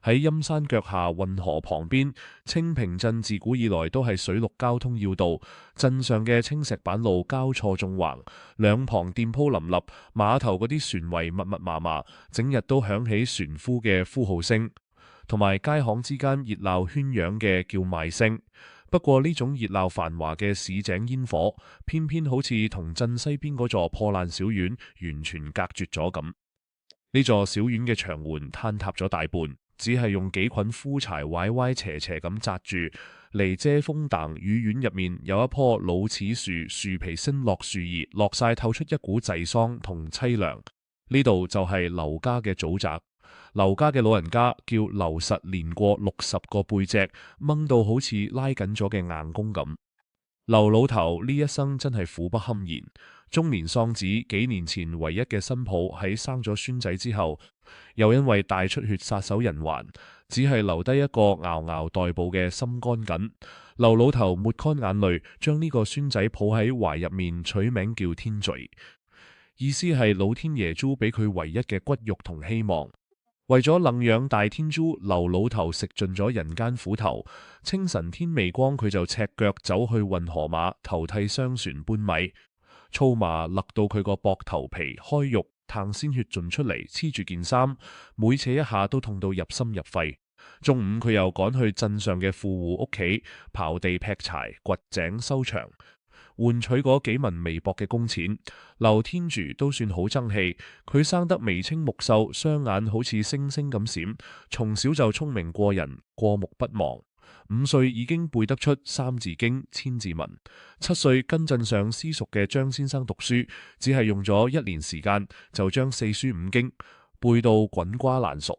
喺陰山腳下運河旁邊，清平鎮自古以來都係水陸交通要道，鎮上嘅青石板路交錯縱橫，兩旁店鋪林立，碼頭嗰啲船圍密密麻麻，整日都響起船夫嘅呼號聲，同埋街巷之間熱鬧喧嚷嘅叫賣聲。不過呢種熱鬧繁華嘅市井煙火，偏偏好似同鎮西邊嗰座破爛小院完全隔絕咗咁。呢座小院嘅牆垣坍塌咗大半，只係用幾捆枯柴歪歪斜斜咁紮住，嚟遮風擋雨。院入面有一棵老柿樹，樹皮升落樹葉，落晒透出一股濟喪同凄涼。呢度就係劉家嘅祖宅。劉家嘅老人家叫劉實，年過60個背脊，掹到好似拉緊咗嘅硬弓咁。劉老頭呢一生真係苦不堪言，中年喪子，幾年前唯一嘅新抱喺生咗孫仔之後，又因為大出血撒手人寰，只係留低一個嗷嗷待哺嘅心肝緊。劉老頭抹乾眼淚，將呢個孫仔抱喺懷入面，取名叫天罪，意思係老天爺豬俾佢唯一嘅骨肉同希望。為咗領養大天珠，劉老頭食盡咗人間苦頭。清晨天未光，佢就赤腳走去運河馬頭替商船搬米，粗麻勒到佢個膊頭皮開肉，淌鮮血盡出嚟，黐住件衫，每扯一下都痛到入心入肺。中午佢又趕去鎮上嘅富戶屋企刨地劈柴、掘井修牆，換取嗰幾文微薄嘅工錢。劉天柱都算好爭氣，佢生得眉清目秀，雙眼好似星星咁閃，從小就聰明過人，過目不忘。5歲已經背得出《三字經》、千字文。7歲跟鎮上私塾嘅張先生讀書，只係用咗1年時間就將4書5經背到滾瓜爛熟。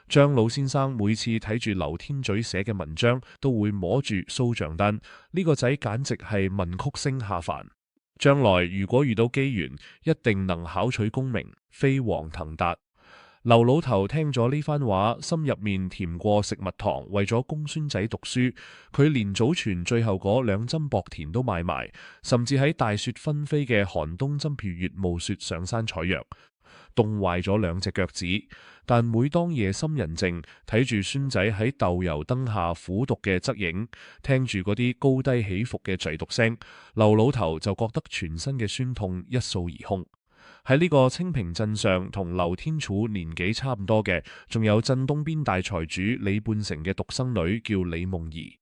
張老先生每次睇住劉天嘴寫嘅文章，都會摸住蘇賬丹。呢個仔簡直係文曲星下凡，將來如果遇到機緣，一定能考取功名，飛黃騰達。劉老頭聽咗呢番話，心入面甜過食蜜糖。為咗供孫仔讀書，佢連祖傳最後嗰2針薄田都賣埋，甚至喺大雪紛飛嘅寒冬針票月冒雪上山採藥，凍壞咗2隻腳趾。但每當夜深人靜，睇住孫仔喺豆油燈下苦讀嘅側影，聽住嗰啲高低起伏嘅咀讀聲，劉老頭就覺得全身嘅酸痛一掃而空。喺呢個清平鎮上，同劉天柱年紀差唔多嘅，仲有鎮東邊大財主李半成嘅獨生女叫李夢兒。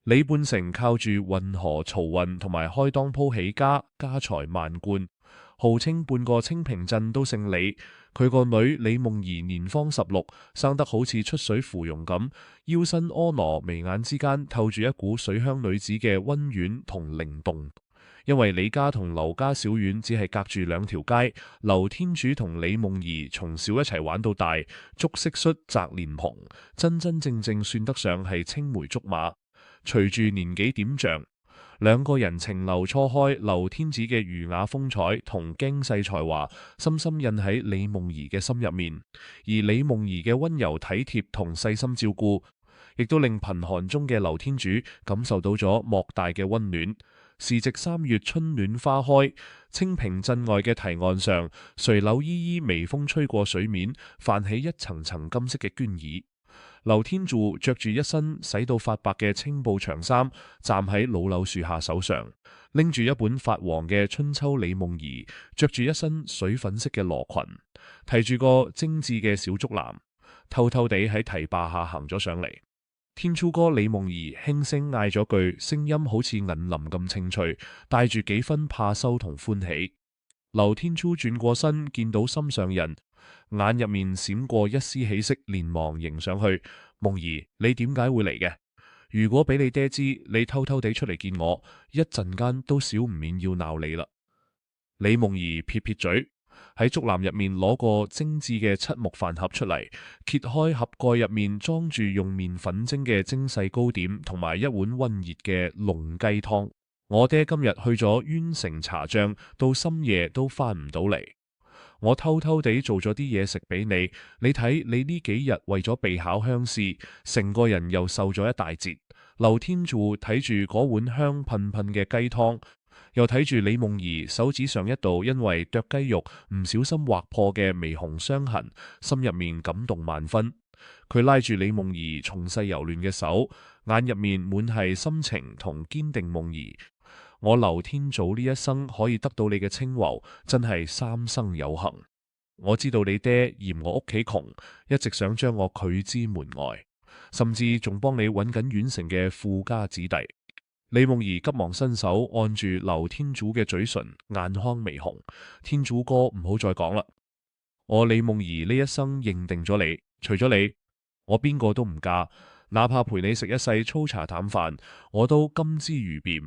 李半成靠住運河漕運同埋開當鋪起家，家財萬貫，號稱半個清平鎮都姓李。佢個女李夢兒年方16，生得好似出水芙蓉咁，腰身婀娜，眉眼之間透住一股水鄉女子嘅溫婉同靈動。因為李家同劉家小院只係隔住2條街，劉天柱同李夢兒從小一齊玩到大，捉蟋蟀、摘蓮蓬，真真正正算得上係青梅竹馬。隨住年紀點長，2個人情竇初開，劉天子嘅儒雅風采同驚世才華深深印喺李夢兒嘅心入面，而李夢兒嘅溫柔體貼同細心照顧，亦都令貧寒中嘅劉天柱感受到咗莫大嘅溫暖。時值3月春暖花開，清平鎮外嘅堤岸上，垂柳依依，微風吹過水面，泛起一層層金色嘅絹衣。劉天柱着住一身洗到發白嘅青布長衫，站喺老柳樹下手上，拎住一本發黃嘅《春秋》。李夢兒着住一身水粉色嘅羅裙，提住個精緻嘅小竹籃，偷偷地喺堤壩下行咗上嚟。天柱哥李夢兒輕聲嗌咗句，聲音好似銀鈴咁清脆，帶住幾分怕羞同歡喜。劉天柱轉過身，見到心上人，眼入面閃過一絲喜色，連忙迎上去。夢兒，你點解會嚟嘅？如果俾你爹知，你偷偷地出嚟見我，一陣間都少唔免要鬧你啦。李夢兒撇撇嘴，喺竹籃入面攞個精緻嘅漆木飯盒出嚟，揭開盒蓋，入面裝住用麵粉蒸嘅精細糕點，同埋一碗溫熱嘅龍雞湯。我爹今日去咗縣城查賬，到深夜都翻唔到嚟。我偷偷地做咗啲嘢食俾你，你睇你呢幾日為咗備考鄉試，成個人又瘦咗一大截。劉天柱睇住嗰碗香噴噴嘅雞湯，又睇住李夢兒手指上一道因為剁雞肉唔小心劃破嘅微紅傷痕，心入面感動萬分。佢拉住李夢兒從細柔嫩嘅手，眼入面滿係深情同堅定。夢兒，我劉天祖呢一生可以得到你嘅稱謂，真係三生有幸。我知道你爹嫌我屋企窮，一直想將我拒之門外，甚至仲幫你揾緊縣城嘅富家子弟。李夢兒急忙伸手按住劉天祖嘅嘴唇，眼眶微紅。天祖哥，唔好再講啦，我李夢兒呢一生認定咗你，除咗你，我邊個都唔嫁，哪怕陪你食一世粗茶淡飯，我都甘之如飴。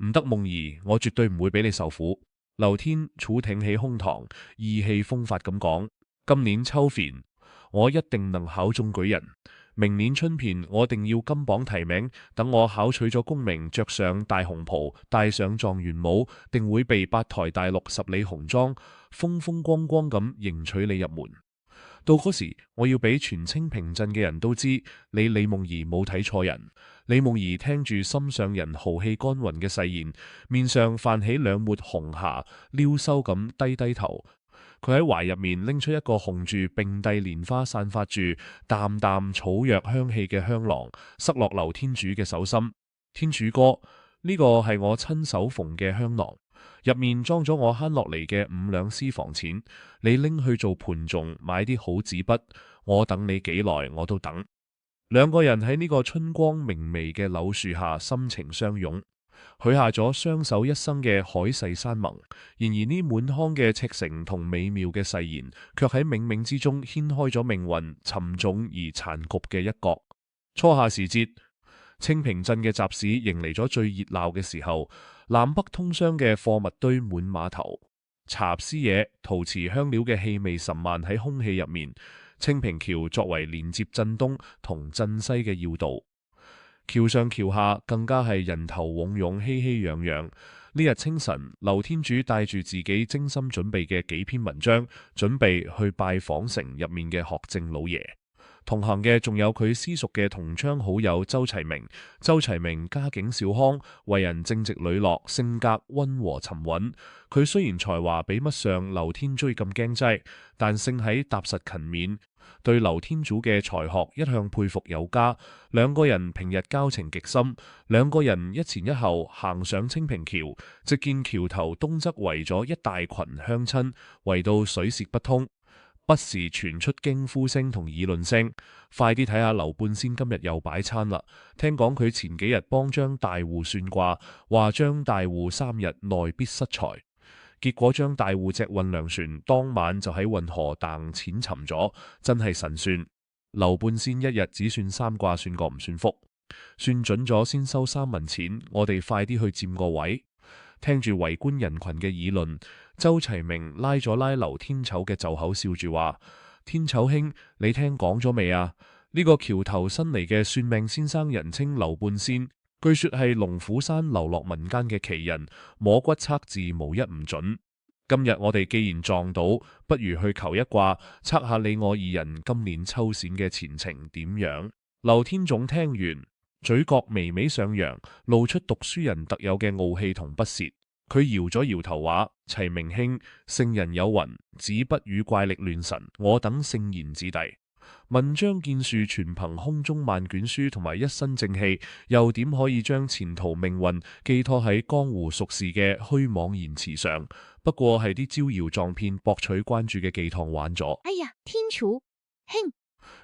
唔得，夢兒，我絕對唔會俾你受苦。劉天楚挺起胸膛，意氣風發咁講：今年秋蟬，我一定能考中舉人。明年春蟬，我定要金榜題名。等我考取咗功名，着上大紅袍，戴上狀元帽，定會被八抬大陸十里紅妝，風風光光咁迎娶你入門。到嗰時，我要俾全清平鎮嘅人都知，你李夢兒冇睇錯人。李夢兒聽住心上人豪氣干雲嘅誓言，面上泛起兩抹紅霞，撩羞咁低低頭。佢喺懷入面拎出一個紅住並蒂蓮花散發住淡淡草藥香氣嘅香囊，塞落劉天主嘅手心。天主哥，呢個係我親手縫嘅香囊，入面裝咗我慳落嚟嘅5兩私房錢，你拎去做盤種，買啲好紙筆，我等你幾耐我都等。兩個人喺呢個春光明媚嘅柳樹下深情相擁，許下咗相守一生嘅海誓山盟。然而呢滿腔嘅赤誠同美妙嘅誓言，卻喺冥冥之中掀開咗命運沉重而殘局嘅一角。初夏時節，清平鎮嘅集市迎嚟咗最熱鬧嘅時候，南北通商嘅貨物堆滿碼頭，茶絲野、陶瓷香料嘅氣味彌漫喺空氣入面。清平橋作為連接鎮東同鎮西嘅要道，橋上橋下更加係人頭湧湧、熙熙攘攘。呢日清晨，劉天主帶住自己精心準備嘅幾篇文章，準備去拜訪城入面嘅學政老爺。同行嘅仲有佢私熟嘅同窗好友周齊明。周齊明家境小康，為人正直磊落，性格溫和沉穩。佢雖然才華比不上劉天追咁驚擠，但勝喺踏實勤勉。對劉天祖嘅才學一向佩服有加，兩個人平日交情極深。兩個人一前一後行上清平橋，只見橋頭東側圍咗一大群鄉親，圍到水泄不通，不時傳出驚呼聲同議論聲。快啲睇下劉半仙今日又擺餐啦！聽講佢前幾日幫張大戶算卦，話張大戶3日內必失財。結果張大戶隻運糧船當晚就喺運河埞淺沉咗，真係神算。劉半仙一日只算3卦，算個唔算福，算準咗先收3文錢。我哋快啲去佔個位。聽住圍觀人群嘅議論，周齊明拉咗拉劉天丑嘅袖口，笑住話：天丑兄，你聽講咗未啊？呢個橋頭新嚟嘅算命先生，人稱劉半仙。據說係龍虎山流落民間嘅奇人，摸骨測字無一唔準。今日我哋既然撞到，不如去求一卦，測下你我二人今年抽閃嘅前程點樣。劉天總聽完，嘴角微微上揚，露出讀書人特有嘅傲氣同不屑。佢搖咗搖頭話：齊明兄，聖人有云，子不與怪力亂神。我等聖賢子弟，文章建樹全憑空中萬卷書同埋一身正氣，又點可以將前途命運寄託喺江湖術士嘅虛妄言辭上？不過係啲招搖撞騙、博取關注嘅寄託玩咗。哎呀，天楚兄，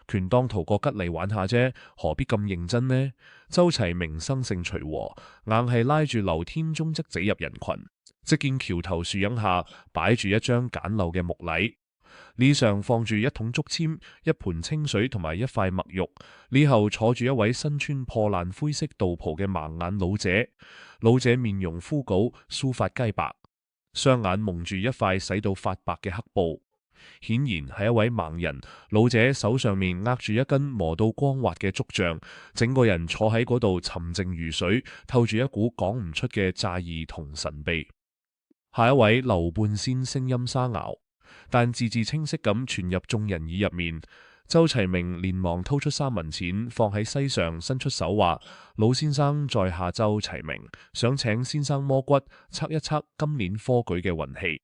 權當圖個吉利玩下啫，何必咁認真呢？周齊明生性隨和，硬係拉住劉天宗則擠入人群。即見橋頭樹蔭下擺住一張簡陋嘅木禮，呢上放住一桶竹籤、一盤清水同埋一塊墨玉。呢後坐住一位身穿破爛灰色道袍嘅盲眼老者，老者面容枯槁，鬚髮皆白，雙眼蒙住一塊洗到發白嘅黑布，顯然係一位盲人。老者手上面握住一根磨到光滑嘅竹杖，整個人坐喺嗰度沉靜如水，透住一股講唔出嘅詐意同神秘。下一位劉半仙聲音沙啞，但字字清晰咁傳入眾人耳入面。周齊明連忙掏出3文錢放喺膝上，伸出手話：老先生在下周齊明，想請先生摸骨測一測今年科舉嘅運氣。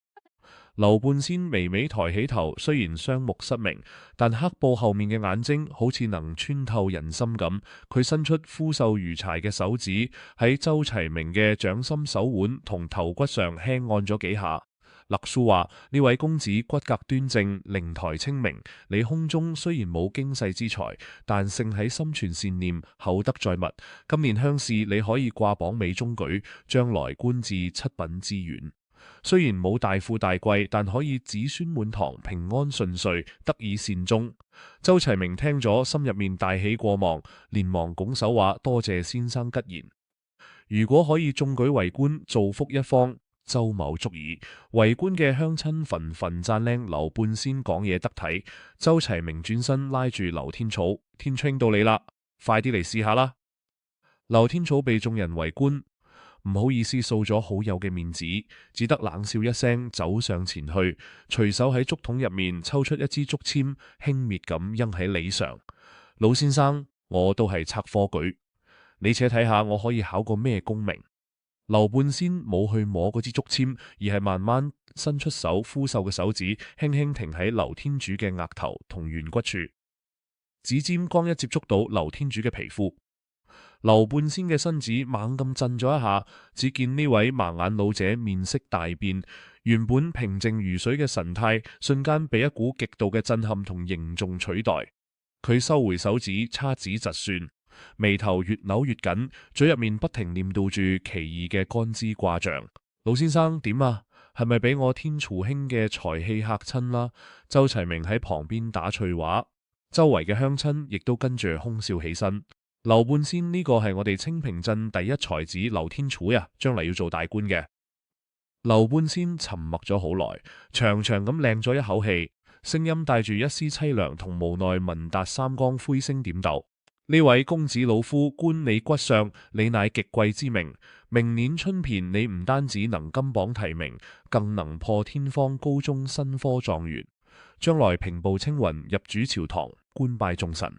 劉半仙微微抬起頭，雖然雙目失明，但黑布後面嘅眼睛好似能穿透人心咁。佢伸出枯瘦如柴嘅手指，喺周齊明嘅掌心手腕同頭骨上輕按咗幾下。勒蘇話：呢位公子骨骼端正，靈台清明。你胸中雖然冇經世之才，但勝喺心存善念，厚德載物。今年鄉試你可以掛榜美中舉，將來官至七品知縣。雖然冇大富大貴，但可以子孫滿堂，平安順遂，得以善終。周齊明聽咗，心入面大喜過望，連忙拱手話：多謝先生吉言。如果可以中舉為官，造福一方，周某足矣。為官嘅鄉親紛紛讚靚劉半仙講嘢得體。周齊明轉身拉住劉天草：天清到你啦，快啲嚟試下啦。劉天草被眾人圍觀，唔好意思掃咗好友嘅面子，只得冷笑一聲，走上前去，隨手喺竹筒入面抽出一支竹籤，輕蔑咁扔喺禮上。老先生，我都係測科舉，你且睇下我可以考個咩功名。劉半仙冇去摸嗰支竹籤，而係慢慢伸出手，枯瘦嘅手指輕輕停喺劉天主嘅額頭同圓骨處，指尖剛一接觸到劉天主嘅皮膚。劉半仙嘅身子猛咁震咗一下，只見呢位盲眼老者面色大變，原本平靜如水嘅神態，瞬間被一股極度嘅震撼同凝重取代。佢收回手指，叉指疾算，眉頭越扭越緊，嘴入面不停念叨住奇異嘅干支卦象。老先生點啊？係咪俾我天曹兄嘅才氣嚇親啦？周齊明喺旁邊打趣話，周圍嘅鄉親亦都跟住哄笑起身。劉半仙呢個係我哋清平鎮第一才子劉天楚呀，將嚟要做大官嘅。劉半仙沉默咗好耐，長長咁靚咗一口氣，聲音帶住一絲凄涼同無奈，聞達三江灰聲點斗：呢位公子老夫觀你骨相，你乃極貴之名。明年春駢你唔單止能金榜題名，更能破天荒高中新科狀元，將來平步青雲，入主朝堂，官拜眾臣。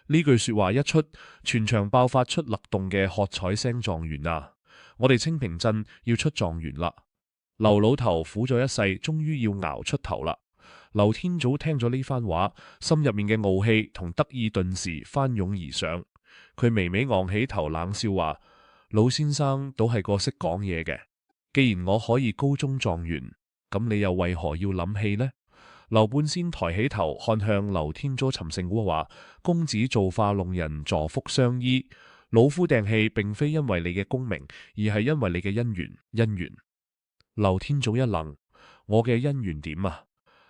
呢句說話一出，全場爆發出勒動嘅喝彩聲。狀元啊！我哋清平鎮要出狀元啦！劉老頭苦咗一世，終於要熬出頭啦！劉天祖聽咗呢番話，心入面嘅傲氣同得意頓時翻湧而上。佢微微昂起頭，冷笑話：老先生都係個識講嘢嘅。既然我可以高中狀元，咁你又為何要諗氣呢？劉半仙抬起頭看向劉天祖，沉聲話：公子造化弄人，助福相依。老夫掟氣並非因為你嘅功名，而係因為你嘅姻緣。姻緣。劉天祖一愣：我嘅姻緣點啊？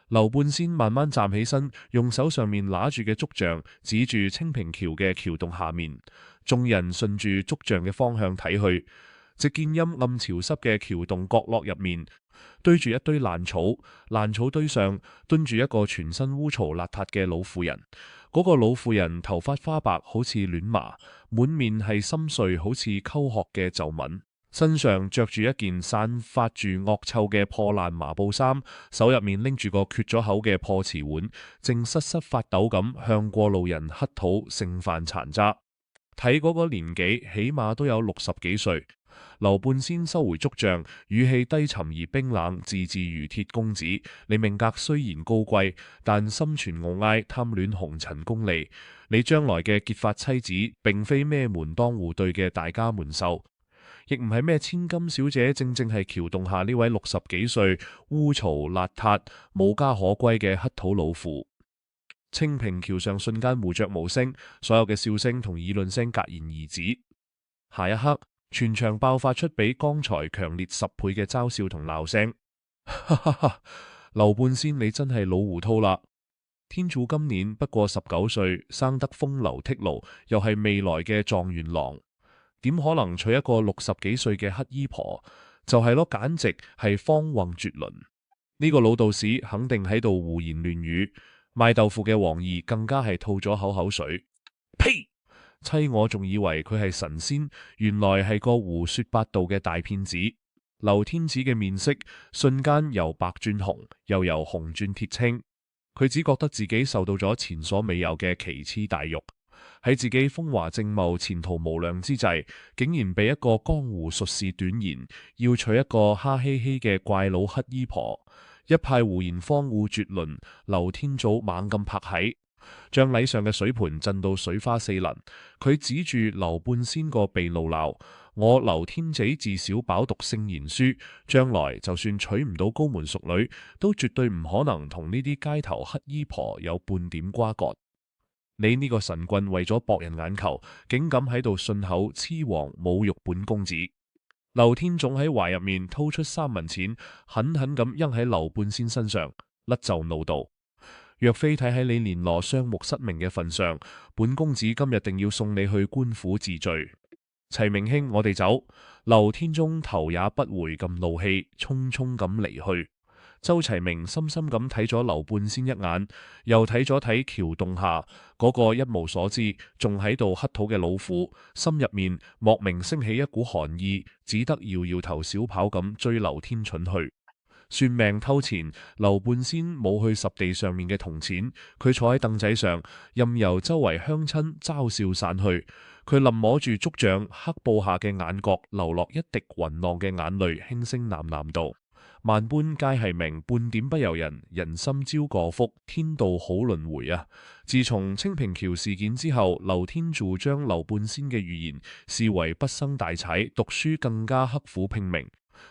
劉半仙慢慢站起身，用手上面拿住嘅竹杖指住清平橋嘅橋洞下面。眾人順住竹杖嘅方向睇去，只見陰暗潮濕嘅橋洞角落入面，堆住一堆爛草，爛草堆上蹲住一個全身污糟邋遢嘅老婦人。嗰個老婦人頭髮花白，好似嫩麻，滿面係深邃，好似溝殼嘅皺紋，身上着住一件散發住惡臭嘅破爛麻布衫，手入面拎住個缺咗口嘅破瓷碗，正瑟瑟發抖咁向過路人乞討剩飯殘渣。睇嗰個年紀，起碼都有60幾歲。劉半仙收回竹杖，語氣低沉而冰冷，字字如鐵。公子，你命格雖然高貴，但心存傲睨，貪戀紅塵功利。你將來嘅結髮妻子，並非咩門當戶對嘅大家門秀，亦唔係咩千金小姐，正係橋洞下呢位60幾歲污糟邋遢、無家可歸嘅乞討老婦。清平橋上瞬間無着無聲，所有嘅笑聲同議論聲戛然而止。下一刻，全場爆發出比剛才強烈10倍嘅嘲笑同鬧聲。哈哈哈！劉半仙，你真係老糊塗啦！天主今年不過19歲，生得風流倜儂，又係未來嘅狀元郎，點可能娶一個60幾歲嘅乞衣婆？就係咯，簡直係荒橫絕倫。呢個老道士肯定喺度胡言亂語。賣豆腐嘅王二更加係吐咗口水。呸！妻我仲以為佢係神仙，原來係個胡說八道嘅大騙子。劉天子嘅面色瞬間由白轉紅，又由紅轉鐵青。佢只覺得自己受到咗前所未有嘅奇恥大辱。喺自己風華正茂、前途無量之際，竟然被一個江湖術士斷言要娶一個哈嘻嘻嘅怪佬乞衣婆。一派胡言荒語絕倫。劉天祖猛咁拍喺，將禮上嘅水盤震到水花四濺。佢指住劉半仙個鼻怒鬧：我劉天子自小飽讀聖賢書，將來就算娶唔到高門淑女，都絕對唔可能同呢啲街頭乞衣婆有半點瓜葛。你呢個神棍為咗博人眼球，竟敢喺度信口雌黃侮辱本公子！劉天總喺懷入面掏出3文錢，狠狠咁扔喺劉半仙身上，甩袖怒道：若非睇喺你年羅雙目失明嘅份上，本公子今日定要送你去官府治罪。齊明兄，我哋走。劉天宗頭也不回咁怒氣，匆匆咁離去。周齊明深深咁睇咗劉半仙一眼，又睇咗睇橋洞下嗰個一無所知仲喺度乞討嘅老婦，心入面莫名升起一股寒意，只得搖搖頭小跑咁追劉天蠢去。算命偷錢，劉半仙冇去拾地上面嘅銅錢，佢坐喺凳仔上，任由周圍鄉親嘲笑散去。佢臨摸住竹杖黑布下嘅眼角流落一滴雲浪嘅眼淚，輕聲喃喃道：萬般皆係命，半點不由人。人心朝過福，天道好輪迴啊！自從清平橋事件之後，劉天柱將劉半仙嘅預言視為畢生大踩，讀書更加刻苦拼命，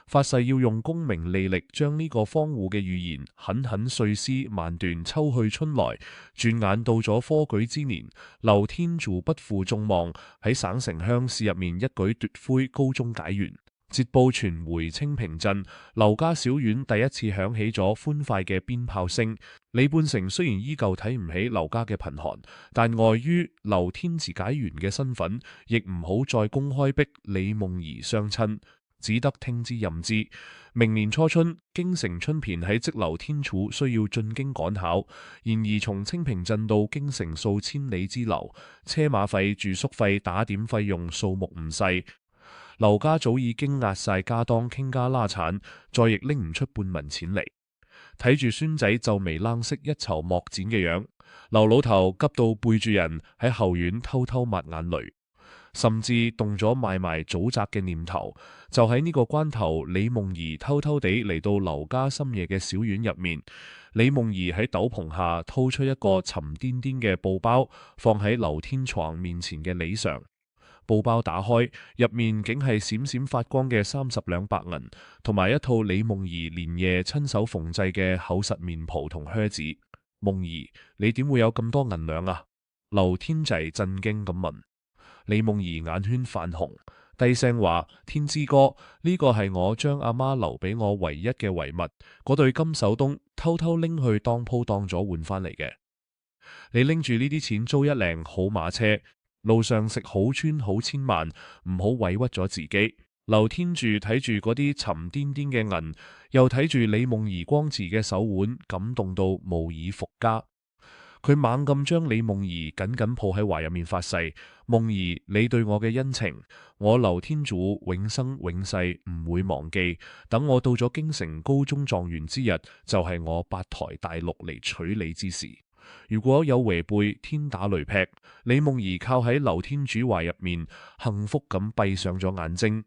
發誓要用功名利力將呢個荒蕪嘅預言狠狠碎屍萬段，抽去春來。轉眼到咗科舉之年，劉天柱不負眾望，喺省城鄉試入面一舉奪魁，高中解元。捷報傳回清平鎮，劉家小院第一次響起咗歡快嘅鞭炮聲。李半成雖然依舊睇唔起劉家嘅貧寒，但礙於劉天子解元嘅身份，亦唔好再公開逼李夢兒相親，只得聽之任之。明年初春，京城春駢喺即劉天柱需要進京趕考，然而從清平鎮到京城數千里之流，車馬費、住宿費、打點費用數目唔細。劉家早已經壓晒家當，傾家拉產，再亦拎唔出半文錢嚟。睇住孫仔皺眉冷色、一籌莫展嘅樣，劉老頭急到背住人喺後院偷偷抹眼淚，甚至動咗賣埋祖宅嘅念頭。就喺呢個關頭，李夢兒偷偷地嚟到劉家深夜嘅小院入面。李夢兒喺斗篷下掏出一個沉甸甸嘅布包，放喺劉天床面前嘅椅上。布包打開，入面竟係閃閃發光嘅30兩白銀，同埋一套李夢兒連夜親手縫製嘅厚實棉袍同靴子。夢兒，你點會有咁多銀兩啊？劉天濟震驚咁問。李夢兒眼圈泛紅，低聲話：天之哥，呢個係我將阿媽留俾我唯一嘅遺物，嗰對金手東偷偷拎去當鋪當咗換翻嚟嘅。你拎住呢啲錢租一輛好馬車，路上食好穿好千萬，唔好委屈咗自己。劉天柱睇住嗰啲沉甸甸嘅銀，又睇住李夢兒光瓷嘅手腕，感動到無以復加。佢猛咁將李夢兒緊緊抱喺懷入面發誓：夢兒，你對我嘅恩情，我劉天柱永生永世唔會忘記。等我到咗京城高中狀元之日，就係我八抬大陸嚟娶你之時。如果有違背，天打雷劈。李夢兒靠喺劉天柱懷入面，幸福咁閉上咗眼睛。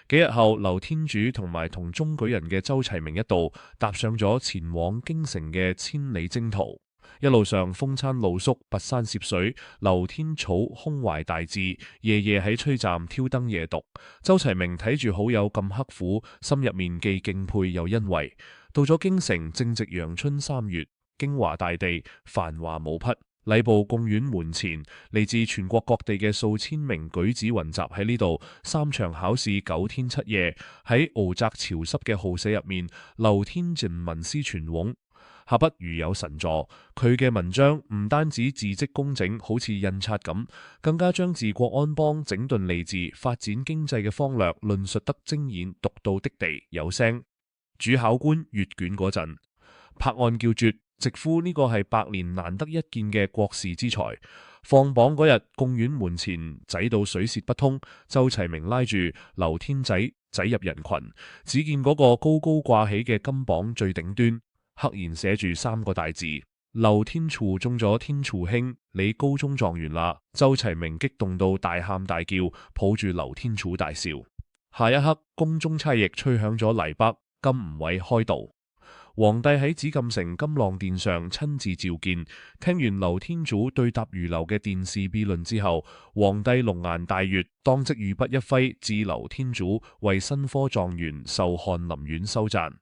幾日後，劉天柱同埋同中舉人嘅周齊明一道，踏上咗前往京城嘅千里征途。一路上風餐露宿，跋山涉水，劉天草胸懷大志，夜夜喺吹站挑燈夜讀。周齊明睇住好友咁刻苦，心入面既敬佩又欣慰。到咗京城，正值陽春3月。京華大地，繁華無匹。禮部貢院門前，嚟自全國各地嘅數千名舉子雲集喺呢度。3場考試9天7夜，喺敖澤潮濕嘅號舍入面，劉天盡文思泉湧，下筆如有神助。佢嘅文章唔單止字跡工整，好似印刷咁，更加將治國安邦、整頓吏治、發展經濟嘅方略論述得精演，獨到的地有聲。主考官閱卷嗰陣，拍案叫絕。直呼呢個係百年難得一見嘅國士之才。放榜嗰日，貢院門前擠到水泄不通。周齊明拉住劉天仔擠入人群，只見嗰個高高掛起嘅金榜最頂端，赫然寫住3個大字：劉天柱中咗天柱兄，你高中狀元啦！周齊明激動到大喊大叫，抱住劉天柱大笑。下一刻，宮中差役吹響咗黎北，金吾偉開道。皇帝喺紫禁城金鑭殿上親自召見，聽完劉天祖對答如流嘅殿試辯論之後，皇帝龍顏大悅，當即御筆一揮，致劉天祖為新科狀元，授翰林院修撰。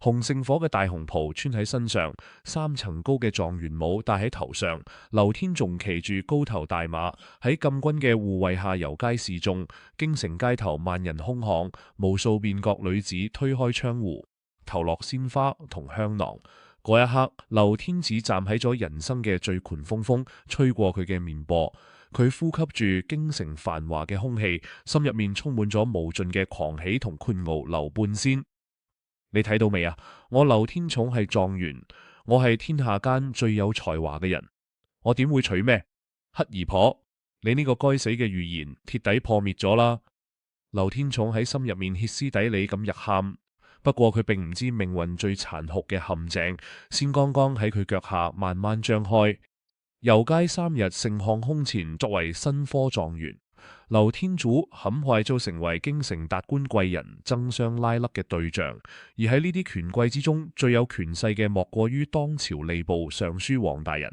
紅勝火嘅大紅袍穿喺身上，3層高嘅狀元帽戴喺頭上，劉天仲騎住高頭大馬喺禁軍嘅護衛下遊街示眾，京城街頭萬人空巷，無數便國女子推開窗戶，投落鮮花同香囊。嗰一刻，劉天子站喺咗人生嘅最權風風，吹過佢嘅面噃，佢呼吸住京城繁華嘅空氣，心入面充滿咗無盡嘅狂喜同闊傲。劉半仙。你睇到未啊？我劉天寵係狀元，我係天下間最有才華嘅人，我點會娶咩乞兒婆？你呢個該死嘅預言徹底破滅咗啦！劉天寵喺心入面歇斯底里咁日喊，不過佢並唔知命運最殘酷嘅陷阱，先剛剛喺佢腳下慢慢張開。遊街3日，盛項空前，作為新科狀元。劉天祖很快就成為京城達官貴人爭相拉勒嘅對象，而喺呢啲權貴之中，最有權勢嘅莫過於當朝吏部尚書王大人。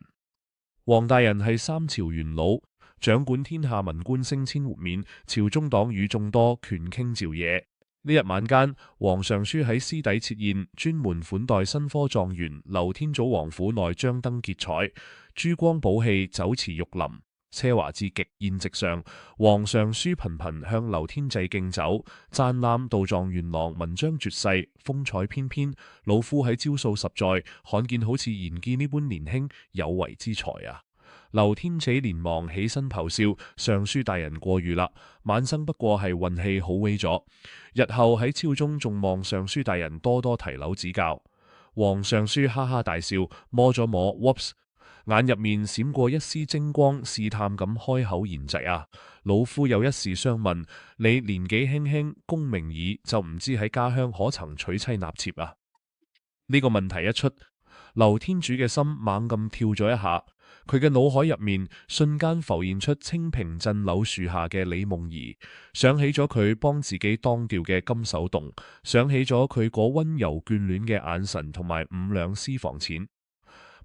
王大人係3朝元老，掌管天下文官升遷豁免，朝中黨羽眾多，權傾朝野。呢日晚間，王尚書喺私底設宴，專門款待新科狀元劉天祖。王府內張燈結綵，珠光寶氣，酒池肉林。奢華至極，宴席上，王尚書頻頻向劉天濟敬酒，讚覽道狀元郎文章絕世，風采翩翩。老夫喺招數實在，罕見好似賢見呢般年輕有為之才啊！劉天濟連忙起身咆哮：尚書大人過譽啦，晚生不過係運氣好毀咗，日後喺朝中仲望尚書大人多多提樓指教。王尚書哈哈大笑，摸咗摸 ，whoops！眼入面閃過一絲精光，試探咁開口言疾啊！老夫有一事相問，你年紀輕輕，功名已，就唔知喺家鄉可曾娶妻納妾啊？呢個問題一出，劉天主嘅心猛咁跳咗一下，佢嘅腦海入面瞬間浮現出清平鎮柳樹下嘅李夢兒，想起咗佢幫自己當掉嘅金手洞，想起咗佢嗰溫柔眷戀嘅眼神同埋5兩私房錢。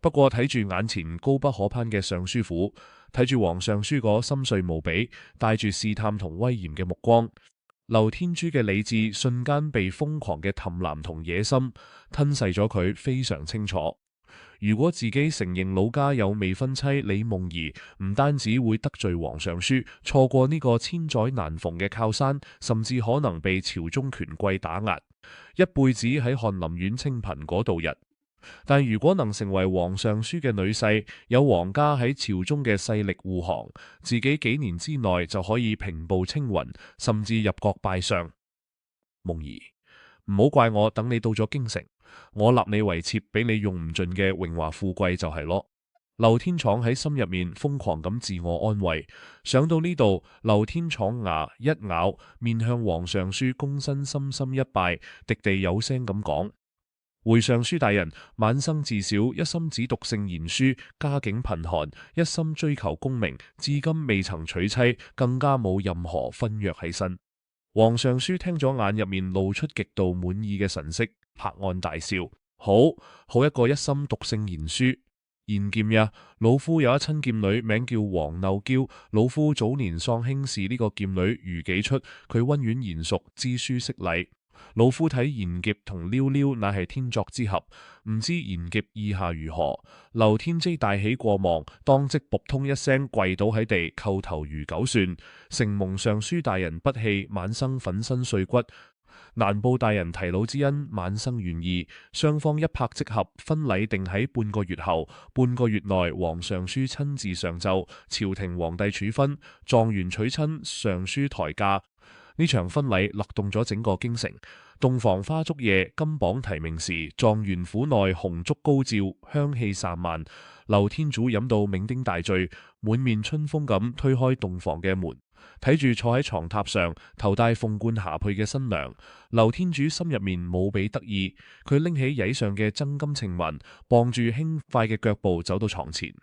不過睇住眼前高不可攀嘅尚書府，睇住王尚書嗰深邃無比、帶住試探同威嚴嘅目光，劉天珠嘅理智瞬間被瘋狂嘅貪婪同野心吞噬咗。佢非常清楚，如果自己承認老家有未婚妻李夢兒，唔單止會得罪王尚書，錯過呢個千載難逢嘅靠山，甚至可能被朝中權貴打壓，一輩子喺翰林院清貧嗰度日。但如果能成為王尚書嘅女婿，有皇家喺朝中嘅勢力護航，自己幾年之內就可以平步青雲，甚至入閣拜相。夢兒，唔好怪我，等你到咗京城，我立你為妾，俾你用唔盡嘅榮華富貴就係咯。劉天闖喺心入面瘋狂咁自我安慰。想到呢度，劉天闖牙一咬，面向王尚書躬身深深一拜，滴地有聲咁講：回尚書大人，晚生自小一心只讀聖賢書，家境貧寒，一心追求功名，至今未曾娶妻，更加冇任何婚約喺身。王尚書聽咗，眼入面露出極度滿意嘅神色，拍案大笑：好一個一心讀聖賢書。賢劍呀，老夫有一親劍女，名叫黃漏嬌。老夫早年喪兄時，呢個劍女如己出，佢溫婉賢淑，知書識禮。老夫睇賢劫同溜溜乃係天作之合，唔知賢劫意下如何。劉天基大喜過望，當即卜通一聲跪倒喺地，叩頭如9算。承蒙尚書大人不棄，晚生粉身碎骨，難報大人提老之恩，晚生願意。雙方一拍即合，婚禮定喺半個月後。半個月內，王尚書親自上奏，朝廷皇帝處分，狀元娶親，尚書抬嫁。呢場婚禮勒動咗整個京城。洞房花燭夜，金榜題名時，狀元府內紅燭高照，香氣散漫。劉天祖飲到酩酊大醉，滿面春風咁推開洞房嘅門，睇住坐喺床榻上頭戴鳳冠霞帔嘅新娘。劉天祖心入面無比得意，佢拎起椅上嘅真金稱紋，傍住輕快嘅腳步走到床前，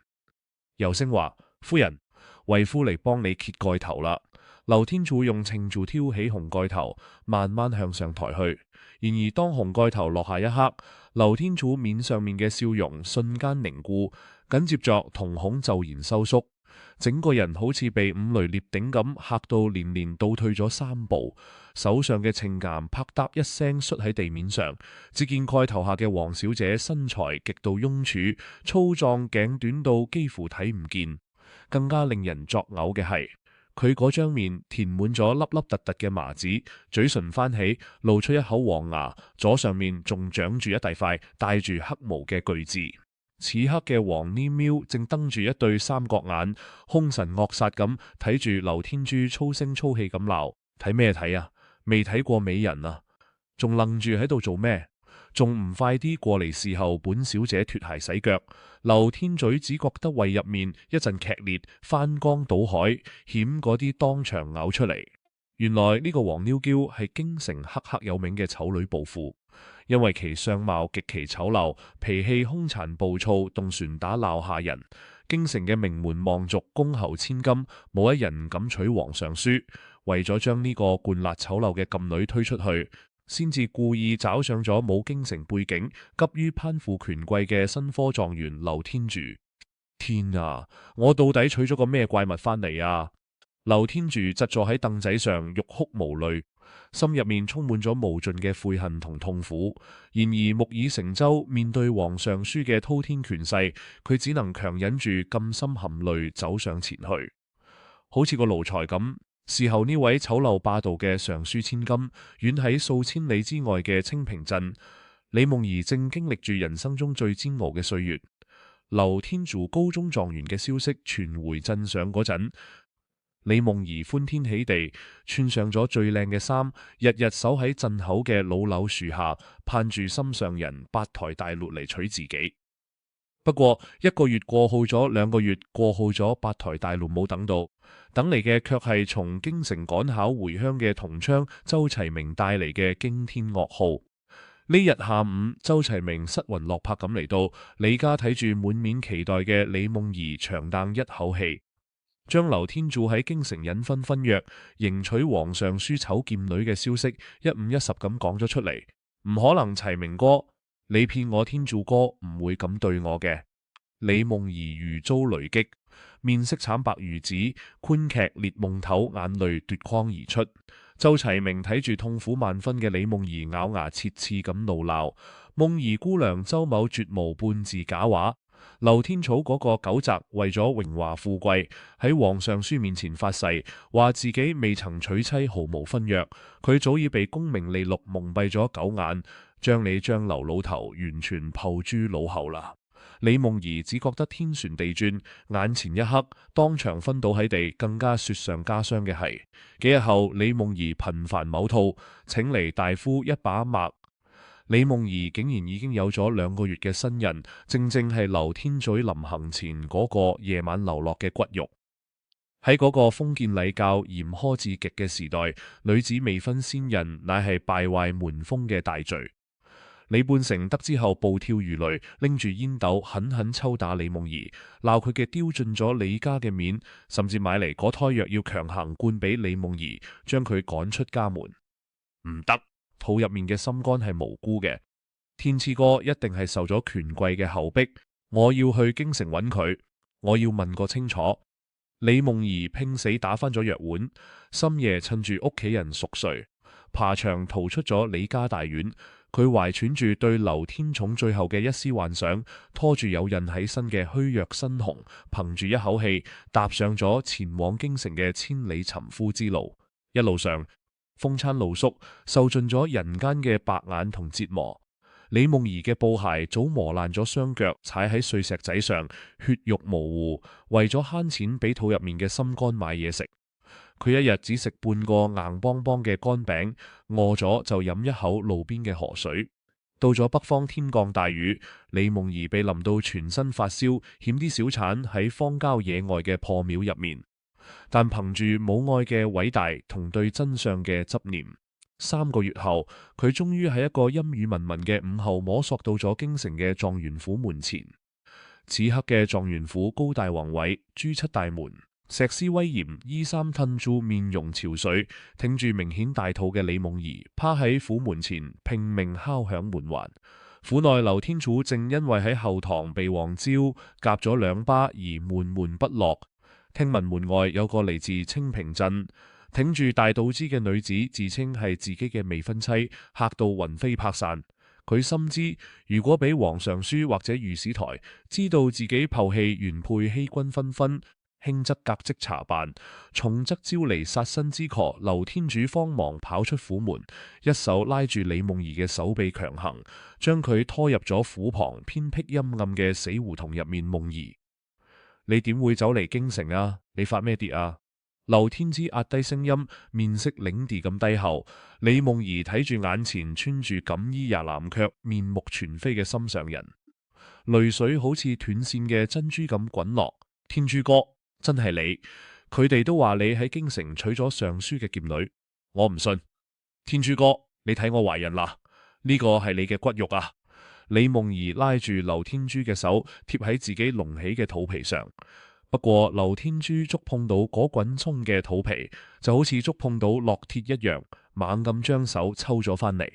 柔聲話：夫人，為夫嚟幫你揭蓋頭啦。劉天柱用秤柱挑起紅蓋頭，慢慢向上抬去。然而當紅蓋頭落下一刻，劉天柱面上面嘅笑容瞬間凝固，緊接着瞳孔驟然收縮，整個人好似被五雷獵頂咁嚇到連連倒退咗3步，手上嘅秤鉗啪嗒一聲摔喺地面上。只見蓋頭下嘅黃小姐身材極度慵處，粗壯頸短到幾乎睇唔見。更加令人作嘔嘅係，佢嗰張面填滿咗粒粒突突嘅麻子，嘴唇翻起，露出一口黃牙，左上面仲長住一大塊帶住黑毛嘅巨痣。此刻嘅黃黏喵正瞪住一對三角眼，兇神惡煞咁睇住劉天珠，粗聲粗氣咁鬧：睇咩睇啊？未睇過美人啊？仲愣住喺度做咩？仲唔快啲過嚟侍候本小姐脫鞋洗腳？劉天嘴只覺得胃入面一陣劇烈，翻江倒海，險嗰啲當場嘔出嚟。原來呢個黃妞嬌係京城赫赫有名嘅醜女暴婦，因為其相貌極其醜陋，脾氣兇殘暴躁，動船打鬧下人。京城嘅名門望族公侯千金，冇一人敢娶皇上書。為咗將呢個灌辣醜陋嘅禁女推出去，先至故意找上咗冇京城背景、急於攀附權貴嘅新科狀元劉天柱。天啊！我到底娶咗個咩怪物翻嚟啊？劉天柱窒坐喺凳仔上，欲哭無淚，心入面充滿咗無盡嘅悔恨同痛苦。然而木已成舟，面對皇上書嘅滔天權勢，佢只能強忍住咁深含淚走上前去，好似個奴才咁。事後呢位醜陋霸道嘅尚書千金，遠喺數千里之外嘅清平鎮，李夢兒正經歷住人生中最煎熬嘅歲月。劉天柱高中狀元嘅消息傳回鎮上嗰陣，李夢兒歡天喜地，穿上咗最靚嘅衫，日日守喺鎮口嘅老柳樹下，盼住心上人八抬大轆嚟娶自己。不過1個月過好咗，2個月過好咗，八抬大轆冇等到，等嚟嘅卻係從京城趕考回鄉嘅同窗周齊明帶嚟嘅驚天噩耗。呢日下午，周齊明失魂落魄咁嚟到，李家睇住滿面期待嘅李夢兒，長嘆一口氣，將劉天柱喺京城引婚婚約、迎娶皇上書醜劍女嘅消息一五一十咁講咗出嚟。唔可能，齊明哥，你騙我天柱哥唔會咁對我嘅。李夢兒如遭雷擊，面色慘白如紙，寬劇裂夢頭，眼淚奪眶而出。周齊明睇住痛苦萬分嘅李夢兒，咬牙切齒咁怒鬧：夢兒姑娘周某絕無半字假話。劉天草嗰個狗賊為咗榮華富貴，喺皇上書面前發誓，話自己未曾娶妻，毫無婚約。佢早已被功名利祿蒙蔽咗狗眼，將你張劉老頭完全拋諸腦後啦。李夢兒只覺得天旋地轉，眼前一黑，當場昏倒喺地。更加雪上加霜嘅係，幾日後李夢兒頻繁嘔吐，請嚟大夫一把脈，李夢兒竟然已經有咗2個月嘅身孕，正正係劉天嘴臨行前嗰個夜晚流落嘅骨肉。喺嗰個封建禮教嚴苛至極嘅時代，女子未婚先孕乃係敗壞門風嘅大罪。李半成得知後暴跳如雷，拎住煙斗狠狠抽打李夢兒，鬧佢嘅丟盡咗李家嘅面，甚至買嚟嗰胎藥要強行灌俾李夢兒，將佢趕出家門。唔得，肚入面嘅心肝係無辜嘅，天賜哥一定係受咗權貴嘅後逼，我要去京城揾佢，我要問個清楚。李夢兒拼死打翻咗藥碗，深夜趁住屋企人熟睡，爬牆逃出咗李家大院。佢懷揣住對劉天寵最後嘅一絲幻想，拖住有孕喺身嘅虛弱身雄，憑住一口氣踏上咗前往京城嘅千里尋夫之路。一路上風餐露宿，受盡咗人間嘅白眼同折磨。李夢兒嘅布鞋早磨爛咗雙腳，踩喺碎石仔上，血肉模糊。為咗慳錢俾肚入面嘅心肝買嘢食，佢一日只食半個硬邦邦嘅乾餅，餓咗就飲一口路邊嘅河水。到咗北方天降大雨，李夢兒被淋到全身發燒，險啲小產喺荒郊野外嘅破廟入面。但憑住母愛嘅偉大同對真相嘅執念，3個月後，佢終於喺一個陰雨濛濛嘅午後摸索到咗京城嘅狀元府門前。此刻嘅狀元府高大宏偉，朱漆大門，石獅威嚴，衣衫褪住，面容憔悴，挺住明顯大肚嘅李夢兒，趴喺府門前拼命敲響門環。府內劉天柱正因為喺後堂被黃椒夾咗2巴而悶悶不樂。聽聞門外有個嚟自清平鎮挺住大肚枝嘅女子，自稱係自己嘅未婚妻，嚇到魂飛魄散。佢深知，如果俾皇上書或者御史台知道自己剖棄原配欺君紛紛，輕則革職查辦，重則招嚟殺身之禍。劉天主慌忙跑出府門，一手拉住李夢兒嘅手臂強行，將佢拖入咗府旁偏僻陰暗嘅死胡同入面。夢兒，你點會走嚟京城啊？你發咩跌啊？劉天之壓低聲音，面色擰地咁低後。李夢兒睇住眼前穿住錦衣廿藍卻面目全非嘅心上人，淚水好似斷線嘅珍珠咁滾落。天珠哥，真係你？佢哋都話你喺京城娶咗尚書嘅劍女，我唔信。天珠哥，你睇我懷孕啦？呢個係你嘅骨肉啊！李夢兒拉住劉天珠嘅手，貼喺自己隆起嘅肚皮上。不過劉天珠觸碰到嗰滾葱嘅肚皮，就好似觸碰到烙鐵一樣，猛咁將手抽咗返嚟，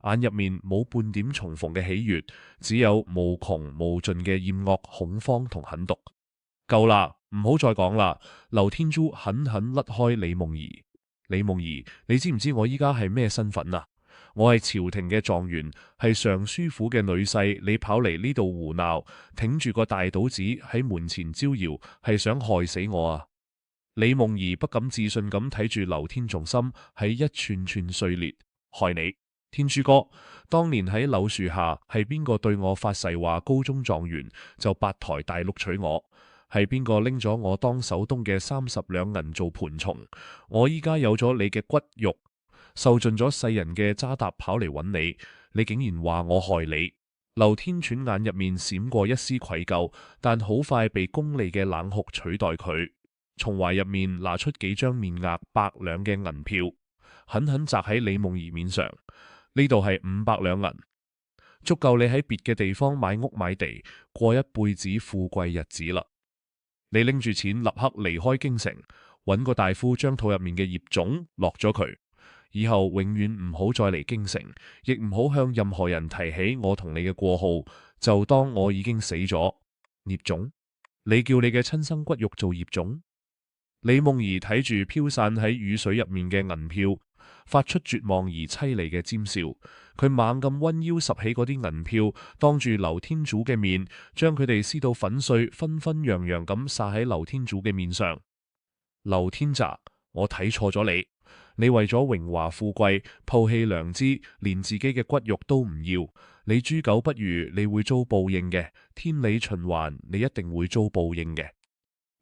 眼入面冇半點重逢嘅喜悅，只有無窮無盡嘅厭惡、恐慌同狠毒。夠啦，唔好再講啦！劉天珠狠狠甩開李夢兒。李夢兒，你知唔知我依家係咩身份啊？我係朝廷嘅狀元，係尚書府嘅女婿，你跑嚟呢度胡鬧，挺住個大肚子喺門前招搖，係想害死我啊！李夢兒不敢置信咁睇住劉天仲心喺一串串碎裂，害你，天珠哥，當年喺柳樹下係邊個對我發誓話高中狀元就八抬大陸娶我？係邊個拎咗我當首東嘅30兩銀做盤蟲？我依家有咗你嘅骨肉，受盡咗世人嘅渣打跑嚟揾你，你竟然話我害你！劉天喘眼入面閃過一絲愧疚，但好快被功利嘅冷酷取代佢。從懷入面拿出幾張面額100兩嘅銀票，狠狠砸喺李夢兒面上。呢度係500兩銀，足夠你喺別嘅地方買屋買地，過一輩子富貴日子啦。你拎住錢立刻離開京城，揾個大夫將肚入面嘅孽種落咗佢。以後永遠唔好再嚟京城，亦唔好向任何人提起我同你嘅過號，就當我已經死咗。孽種？你叫你嘅親生骨肉做孽種？李夢兒睇住飄散喺雨水入面嘅銀票，發出絕望而淒厲嘅尖笑。佢猛咁彎腰拾起嗰啲銀票，當住劉天主嘅面，將佢哋撕到粉碎，紛紛揚揚咁撒喺劉天主嘅面上。劉天澤，我睇錯咗你。你為咗榮華富貴，拋棄良知，連自己嘅骨肉都唔要。你豬狗不如，你會遭報應嘅。天理循環，你一定會遭報應嘅。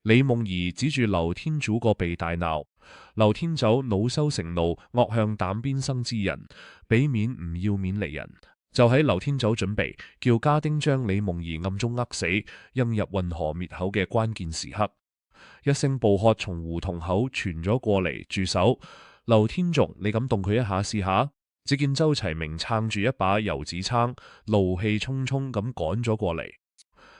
李夢兒指住劉天主個鼻大鬧。劉天走惱羞成怒，惡向膽邊生之人，俾面唔要面嚟人。就喺劉天走準備叫家丁將李夢兒暗中扼死，扔入運河滅口嘅關鍵時刻，一聲暴喝從胡同口傳咗過嚟，住手！劉天續，你敢動佢一下試下？只見周齊明撐住一把油紙撐，怒氣沖沖咁趕咗過嚟。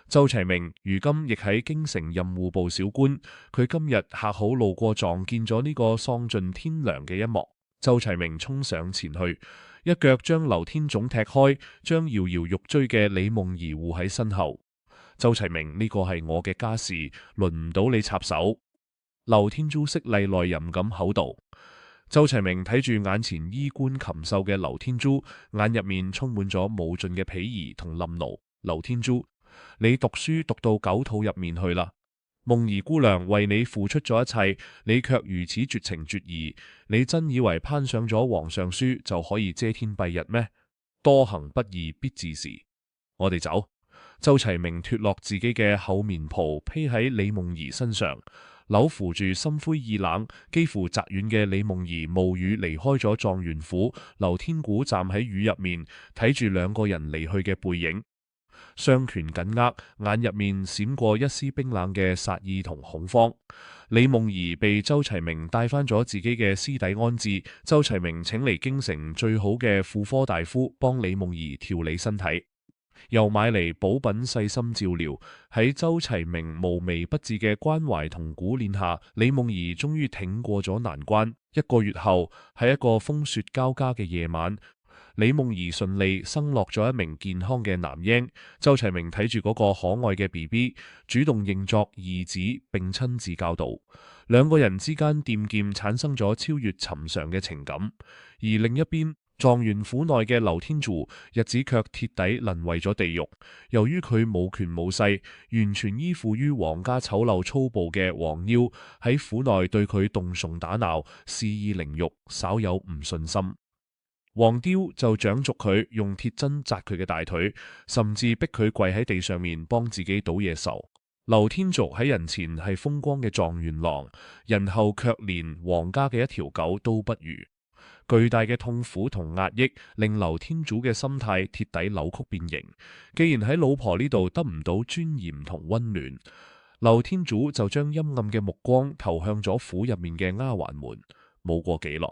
周齊明如今亦喺京城任戶部小官，佢今日恰好路過撞見咗呢個喪盡天良嘅一幕。周齊明衝上前去，一腳將劉天總踢開，將搖搖欲追嘅李夢兒護喺身後。周齊明，呢個係我嘅家事，輪唔到你插手。劉天珠色厲內荏咁口道。周齊明睇住眼前衣冠禽獸嘅劉天珠，眼入面充滿咗無盡嘅鄙夷同冧怒。劉天珠，你讀書讀到狗肚入面去啦！夢兒姑娘為你付出咗一切，你卻如此絕情絕義，你真以為攀上咗皇上書就可以遮天蔽日咩？多行不義必自蝕。我哋走。周齊明脫落自己嘅厚棉袍，披喺李夢兒身上。扭扶住心灰意冷、幾乎砸軟嘅李夢兒，冒雨離開咗狀元府。劉天古站喺雨入面，睇住兩個人離去嘅背影，雙拳緊握，眼入面閃過一絲冰冷嘅殺意同恐慌。李夢兒被周齊明帶返咗自己嘅私邸安置。周齊明請嚟京城最好嘅婦科大夫幫李夢兒調理身體。又買嚟補品細心照料。喺周齊明無微不至嘅關懷同鼓練下，李夢兒終於挺過咗難關。1個月後，喺一個風雪交加嘅夜晚，李夢兒順利生落咗一名健康嘅男嬰。周齊明睇住嗰個可愛嘅 BB，主動認作義子，並親自教導。兩個人之間漸漸產生咗超越尋常嘅情感。而另一邊，狀元府內嘅劉天竺日子卻鐵底淪為咗地獄。由於佢冇權冇勢，完全依附於皇家醜陋粗暴嘅黃妖，喺府內對佢動訟打鬧，肆意凌辱，稍有唔順心，黃雕就掌逐佢，用鐵針扎佢嘅大腿，甚至逼佢跪喺地上面幫自己倒嘢受。劉天竺喺人前係風光嘅狀元郎，人後卻連皇家嘅一條狗都不如。巨大嘅痛苦同壓抑令劉天竺嘅心態鐵底扭曲變形。既然喺老婆呢度得唔到尊嚴同溫暖，劉天竺就將陰暗嘅目光投向咗府入面嘅丫鬟們。冇過幾耐，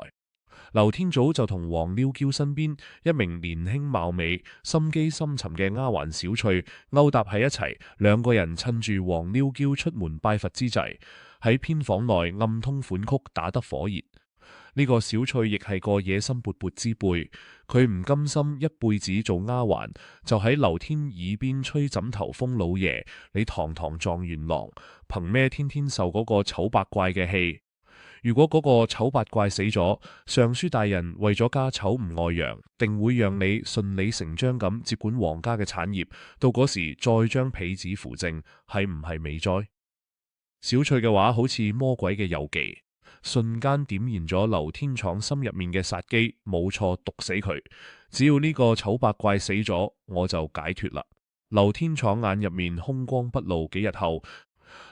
劉天竺就同黃溜嬌身邊一名年輕貌美、心機深沉嘅丫鬟小翠勾搭喺一齊。兩個人趁住黃溜嬌出門拜佛之際，喺偏房內暗通款曲，打得火熱。呢個小翠亦係個野心勃勃之輩，佢唔甘心一輩子做丫鬟，就喺劉天耳邊吹枕頭風。老爺，你堂堂狀元郎，憑咩天天受嗰個醜八怪嘅氣？如果嗰個醜八怪死咗，尚書大人為咗家醜唔外揚，定會讓你順理成章咁接管皇家嘅產業，到嗰時再將婢子扶正，係唔係美哉？小翠嘅話好似魔鬼嘅遊技，瞬間點燃咗劉天闖心入面嘅殺機。冇錯，毒死佢，只要呢個醜八怪死咗，我就解脫啦。劉天闖眼入面凶光不露。幾日後，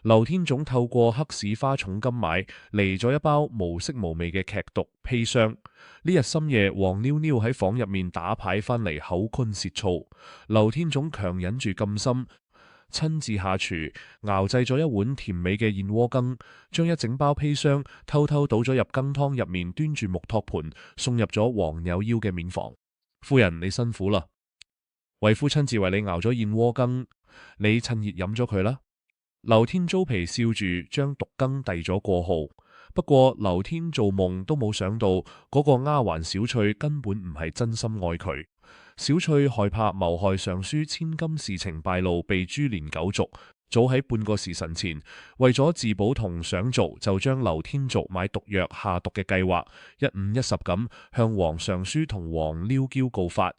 劉天總透過黑市花重金買嚟咗一包無色無味嘅劇毒砒霜。呢日深夜，黃妞妞喺房入面打牌翻嚟，口乾舌燥。劉天總強忍住禁心，親自下廚熬製咗一碗甜美嘅燕窩羹，將一整包砒霜偷偷倒咗入羹湯入面，端住木托盤送入咗黃有腰嘅面房。夫人，你辛苦啦，為夫親自為你熬咗燕窩羹，你趁熱飲咗佢啦。劉天糟皮笑住將毒羹遞咗過號。不過劉天做夢都冇想到，嗰個丫鬟小翠根本唔係真心愛佢。小翠害怕謀害尚書千金事情敗露，被株連九族。早喺半個時辰前，為咗自保同上族，就將劉天族買毒藥下毒嘅計劃一五一十咁向黃尚書同黃溜嬌告發。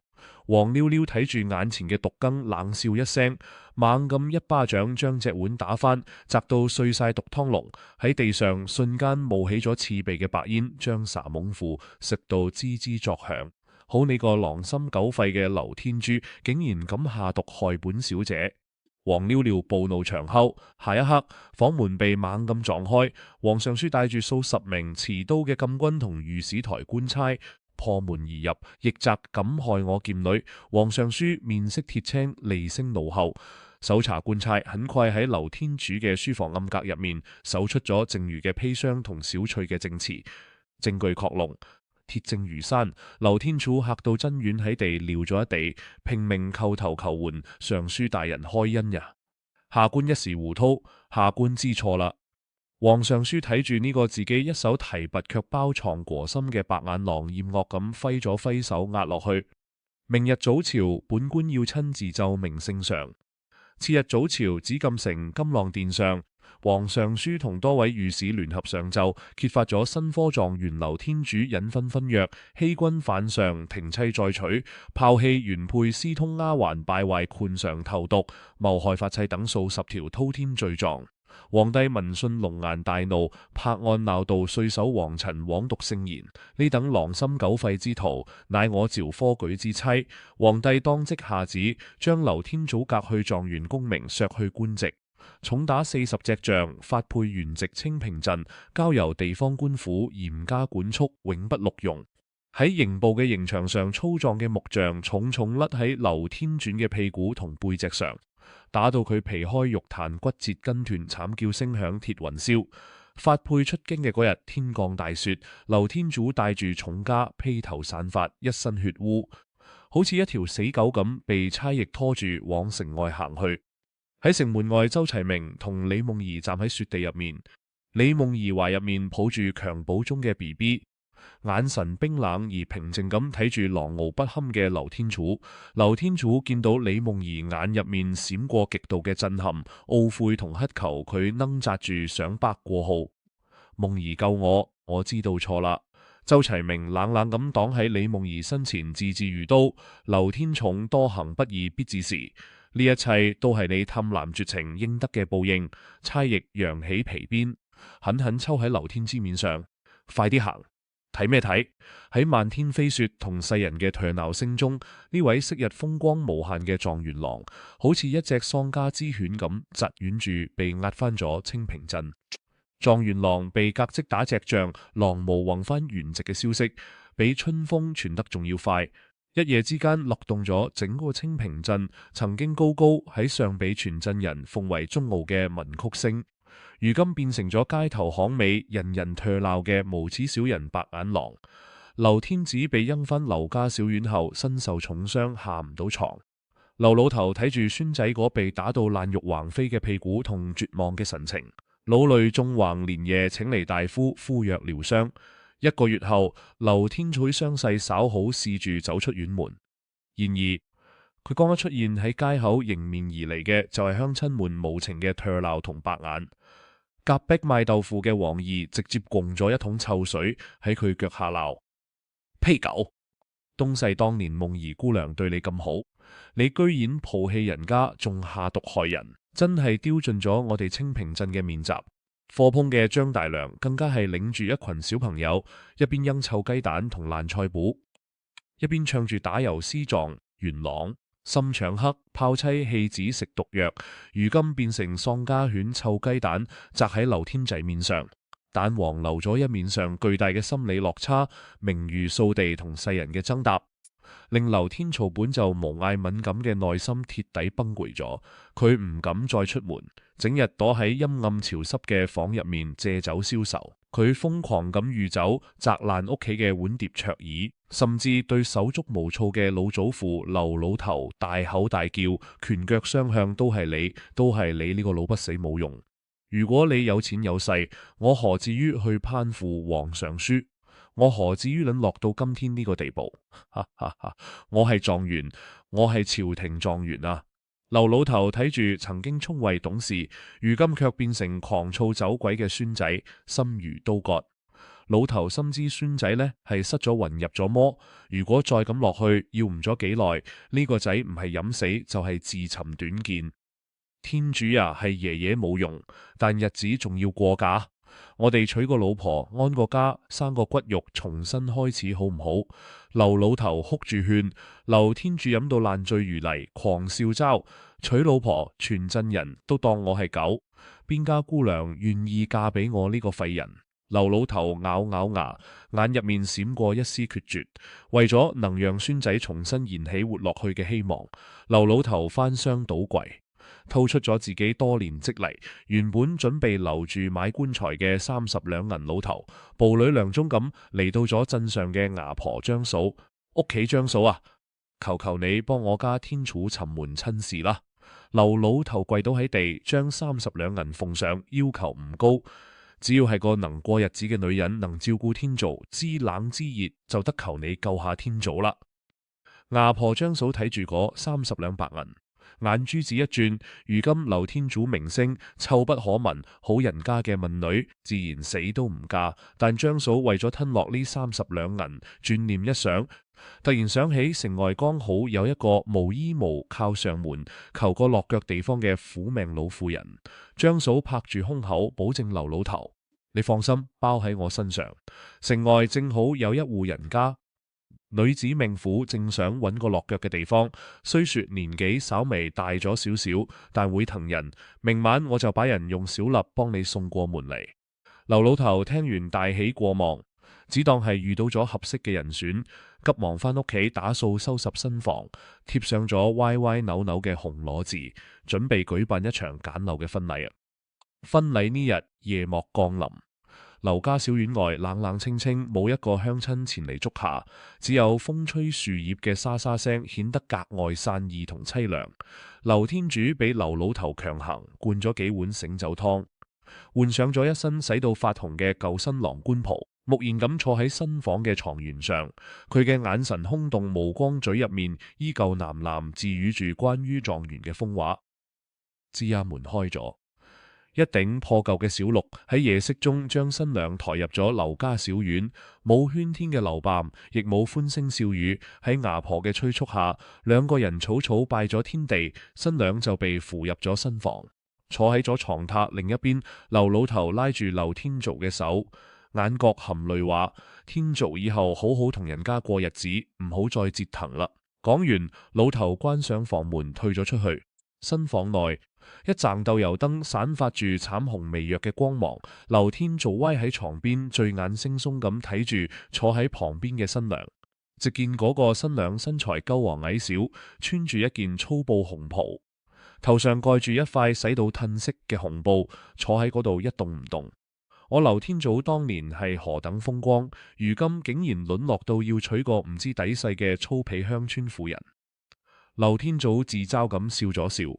黃溜溜睇住眼前嘅毒羹，冷笑一聲，猛咁一巴掌將隻碗打翻，砸到碎晒毒湯籠。喺地上瞬間冒起咗刺鼻嘅白煙，將撒懵褲食到吱吱作響。好你個狼心狗肺嘅劉天珠，竟然敢下毒害本小姐！黃溜溜暴怒長吼，下一刻房門被猛咁撞開，黃尚書帶住數十名持刀嘅禁軍同御史台官差破門而入，逆襲敢害我劍女。黃尚書面色鐵青，厲聲怒吼。搜查官差很快喺劉天主嘅書房暗格入面搜出咗剩餘嘅砒霜同小翠嘅證詞，證據確鑿，鐵證如山。劉天柱嚇到真軟喺地撂咗一地，拼命叩頭求援，尚書大人開恩呀！下官一時糊塗，下官知錯啦。黃尚書睇住呢個自己一手提拔卻包藏過心嘅白眼狼，厭惡咁揮咗揮手壓落去。明日早朝，本官要親自奏明聖上。次日早朝，紫禁城金阆殿上，黃尚書同多位御史聯合上奏，揭發咗新科狀元劉天主隱婚婚約、欺君犯上、停妻再娶、拋棄原配、私通丫鬟、敗壞犒賞、投毒、謀害發妻等數10條滔天罪狀。皇帝聞訊龍顏大怒，拍案鬧道，歲首皇臣枉讀聖言。呢等狼心狗肺之徒，乃我趙科舉之妻。皇帝當即下旨，將劉天祖革去狀元功名，削去官職，重打40隻杖，發配原籍清平鎮，交由地方官府嚴加管束，永不錄用。喺刑部嘅刑場上，粗壯嘅木杖重重甩喺劉天傳嘅屁股同背脊上，打到佢皮開肉彈、骨折筋斷，慘叫聲響，鐵雲燒。發配出京嘅嗰日，天降大雪，劉天祖帶住重枷，披頭散髮，一身血污。好似一條死狗咁被差役拖住往城外行去。喺城門外，周齊明同李夢兒站喺雪地入面，李夢兒懷入面抱住襁褓中嘅 BB， 眼神冰冷而平靜咁睇住狼狽不堪嘅劉天楚。劉天楚見到李夢兒眼入面閃過極度嘅震撼、懊悔同乞求，佢掙扎住想白過號。夢兒救我，我知道錯啦。周齊明冷冷咁擋喺李夢兒身前，字字如刀。劉天重多行不義必自時，呢一切都係你貪婪絕情應得嘅報應。差役揚起皮鞭，狠狠抽喺劉天之面上。快啲行！睇咩睇？喺漫天飛雪同世人嘅唾鬧聲中，呢位昔日風光無限嘅狀元郎，好似一隻喪家之犬咁，疾遠住被押翻咗清平鎮。狀元郎被革職打隻仗，狼毛宏翻原籍嘅消息，比春風傳得仲要快，一夜之間勒動咗整個清平鎮曾經高高喺上比全鎮人奉為驕傲嘅文曲星，如今變成咗街頭巷尾人人唾鬧嘅無恥小人白眼狼。劉天子被扔返劉家小院後，身受重傷，下唔到床。劉老頭睇住孫仔嗰被打到爛肉橫飛嘅屁股同絕望嘅神情，老淚縱橫，連夜請嚟大夫敷藥療傷。1個月後，劉天楚傷勢稍好，試住走出院門。然而，佢剛一出現喺街口，迎面而嚟嘅就係鄉親們無情嘅唾鬧同白眼。隔壁賣豆腐嘅黃二直接拱咗一桶臭水喺佢腳下鬧：呸狗！東世當年夢兒姑娘對你咁好，你居然抱棄人家，仲下毒害人，真係丟盡咗我哋清平鎮嘅面集。貨鋪嘅張大良更加係領住一群小朋友，一邊扔臭雞蛋同爛菜脯，一邊唱住打油詩狀、元朗、心腸黑、炮妻戲子食毒藥，如今變成喪家犬臭雞蛋砸喺劉天仔面上，蛋黃留咗一面上巨大嘅心理落差，名譽掃地同世人嘅爭答，令劉天曹本就無嗌敏感嘅內心鐵底崩潰咗，佢唔敢再出門，整日躲喺陰暗潮濕嘅房入面借酒消愁。佢瘋狂咁酗酒，砸爛屋企嘅碗碟桌椅，甚至對手足無措嘅老祖父劉老頭大口大叫，拳腳相向，都係你呢個老不死冇用。如果你有錢有勢，我何至於去攀附皇上書？我何至於能落到今天呢個地步？哈哈哈！我係狀元，我係朝廷狀元啊！劉老頭睇住曾經聰慧懂事，如今卻變成狂躁走鬼嘅孫仔，心如刀割。老頭深知孫仔呢係失咗魂入咗魔，如果再咁落去，要唔咗幾耐，呢個仔唔係飲死就係自尋短見。天主啊，係爺爺冇用，但日子仲要過㗎。我哋娶個老婆，安個家，生個骨肉，重新開始好唔好？劉老頭哭住勸，劉天柱飲到爛醉如泥，狂笑嘲：娶老婆，全鎮人都當我係狗，邊家姑娘願意嫁俾我呢個廢人？劉老頭咬咬牙，眼入面閃過一絲決絕，為咗能讓孫仔重新燃起活落去嘅希望，劉老頭翻箱倒櫃，掏出咗自己多年積嚟，原本準備留住買棺材嘅30兩銀老頭，步履良中咁嚟到咗鎮上嘅牙婆張嫂屋企。張嫂啊，求求你幫我家天楚尋門親事啦！劉老頭跪倒喺地，將30兩銀奉上，要求唔高，只要係個能過日子嘅女人，能照顧天祖，知冷知熱，就得求你救下天祖啦！牙婆張嫂睇住嗰30兩白銀，眼珠子一轉，如今劉天祖名聲臭不可聞，好人家嘅問女自然死都唔嫁。但張嫂為咗吞落呢30兩銀，轉念一想，突然想起城外剛好有一個無依無靠上門求個落腳地方嘅苦命老婦人。張嫂拍住胸口保證劉老頭：你放心，包喺我身上。城外正好有一戶人家，女子命苦，正想揾個落腳嘅地方，雖說年紀稍微大咗少少，但會疼人。明晚我就把人用小粒幫你送過門嚟。劉老頭聽完大喜過望，只當係遇到咗合適嘅人選，急忙返屋企打掃收拾新房，貼上咗歪歪扭扭嘅紅裸字，準備舉辦一場簡陋嘅婚禮啊！婚禮呢日夜幕降臨，劉家小院外冷冷清清，冇一個鄉親前嚟築下，只有風吹樹葉嘅沙沙聲，顯得格外散意同凄涼。劉天主俾劉老頭強行灌咗幾碗醒酒湯，換上咗一身洗到發紅嘅舊新郎官袍，木然咁坐喺新房嘅床沿上，佢嘅眼神空洞，無光嘴入面依舊喃喃自語住關於狀元嘅風話。吱呀門開咗，一頂破舊嘅小鹿喺夜色中將新娘抬入咗劉家小院，冇喧天嘅流밤，亦冇歡聲笑語，喺牙婆嘅催促下，兩個人草草拜咗天地，新娘就被扶入咗新房，坐喺咗床榻另一邊，劉老頭拉住劉天造嘅手，眼角含淚話：天造以後好好同人家過日子，唔好再折騰啦。講完，老頭關上房門，退咗出去。新房內一盞豆油燈散發住慘紅微弱嘅光芒，劉天造歪喺床邊，醉眼惺忪咁睇住坐喺旁邊嘅新娘。只見嗰個新娘身材鳩黃矮小，穿住一件粗布紅袍，頭上蓋住一塊洗到褪色嘅紅布，坐喺嗰度一動唔動。我劉天造當年係何等風光，如今竟然淪落到要娶個唔知底細嘅粗鄙鄉村婦人。劉天造自嘲咁笑咗笑，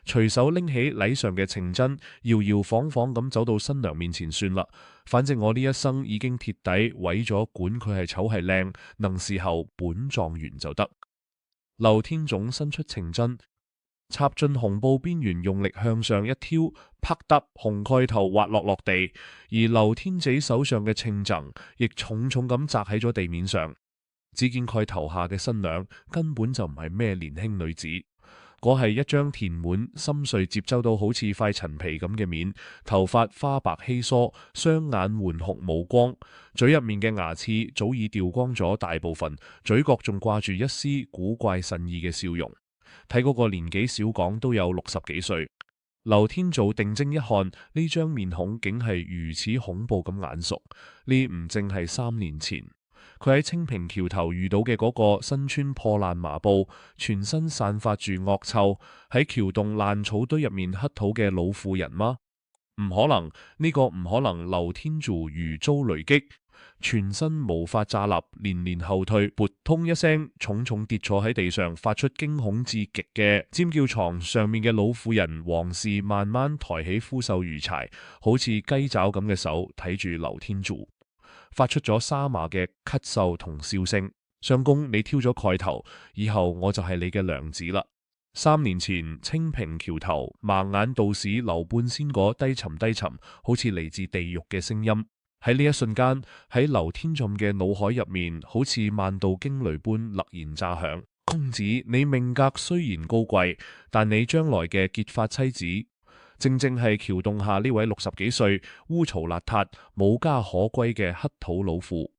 隨手拎起禮上嘅呈真，搖搖晃晃咁走到新娘面前，算啦，反正我呢一生已經鐵底毀咗，管佢係醜係靚，能伺候本狀元就得。劉天總伸出呈真，插進紅布邊緣，用力向上一挑，啪嗒，紅蓋頭滑落地，而劉天仔手上嘅稱贈亦重重咁砸喺咗地面上。只見蓋頭下嘅新娘根本就唔係咩年輕女子，嗰係一張填滿深邃接皺到好似塊陳皮咁嘅面，頭髮花白稀疏，雙眼緩紅無光，嘴入面嘅牙齒早已掉光咗大部分，嘴角仲掛住一絲古怪神異嘅笑容。睇嗰個年紀小講都有60幾歲。劉天造定睛一看，呢張面孔竟係如此恐怖咁眼熟，呢唔正係3年前佢喺清平橋頭遇到嘅嗰個身穿破爛麻布，全身散發住惡臭，喺橋洞爛草堆入面乞討嘅老婦人嗎？唔可能，呢個唔可能。劉天造如遭雷擊，全身無法站立，連連後退，撥通一聲，重重跌坐喺地上，發出驚恐至極嘅尖叫。床上面嘅老婦人王氏慢慢抬起枯瘦如柴，好似雞爪咁嘅手睇住劉天造，發出咗沙啞嘅咳嗽同笑聲。相公，你挑咗蓋頭，以後我就係你嘅娘子啦。3年前清平橋頭盲眼道士劉半仙嗰低沉好似嚟自地獄嘅聲音，喺呢一瞬間喺劉天造嘅腦海入面，好似萬道驚雷般勒然炸響。公子，你命格雖然高貴，但你將來嘅結髮妻子正正係橋洞下呢位60幾歲污糟邋遢無家可歸嘅乞討老婦。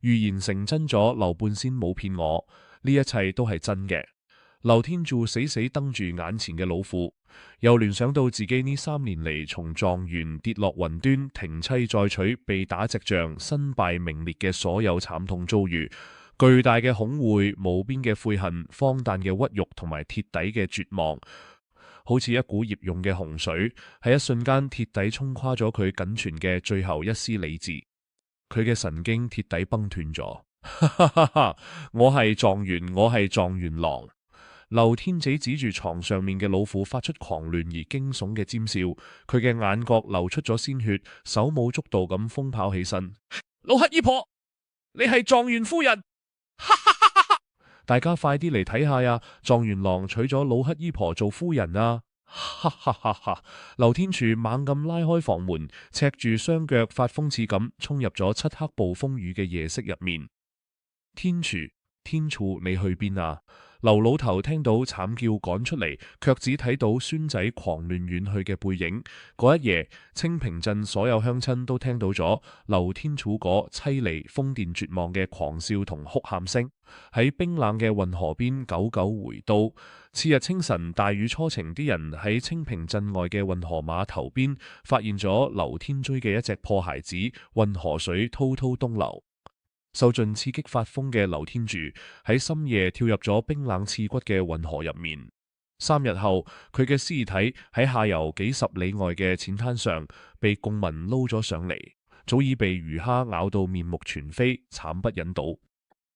預言成真咗，劉半仙冇騙我，呢一切都係真嘅。劉天造死死瞪住眼前嘅老婦，又聯想到自己呢3年嚟從狀元跌落雲端，停妻再娶，被打直仗，身敗名裂嘅所有慘痛遭遇，巨大嘅恐懼，無邊嘅悔恨，荒誕嘅屈辱，同埋鐵底嘅絕望，好似一股醃湧嘅洪水，喺一瞬間鐵底沖垮咗佢僅存嘅最後一絲理智，佢嘅神經鐵底崩斷咗。我係狀元，我係狀元郎。劉天子指住床上面嘅老婦，發出狂亂而驚悚嘅尖笑，佢嘅眼角流出咗鮮血，手舞足蹈咁瘋跑起身。老乞衣婆，你係狀元夫人！大家快啲嚟睇下呀！狀元郎娶咗老乞衣婆做夫人啊！哈哈哈哈！劉天柱猛咁拉開房門，赤住雙腳發瘋似咁衝入咗漆黑暴風雨嘅夜色入面。天柱，天柱，你去邊啊？劉老頭聽到慘叫趕出嚟，卻只睇到孫仔狂亂遠去嘅背影。嗰一夜，清平鎮所有鄉親都聽到咗劉天柱嗰淒厲瘋癲絕望嘅狂笑同哭喊聲，喺冰冷嘅運河邊久久回蕩。次日清晨，大雨初晴，啲人喺清平鎮外嘅運河碼頭邊發現咗劉天追嘅一隻破鞋子，運河水滔滔東流。受盡刺激發瘋嘅劉天柱喺深夜跳入咗冰冷刺骨嘅運河入面。3日後，佢嘅屍體喺下游幾十里外嘅淺灘上被共民撈咗上嚟，早已被魚蝦咬到面目全非，慘不忍睹。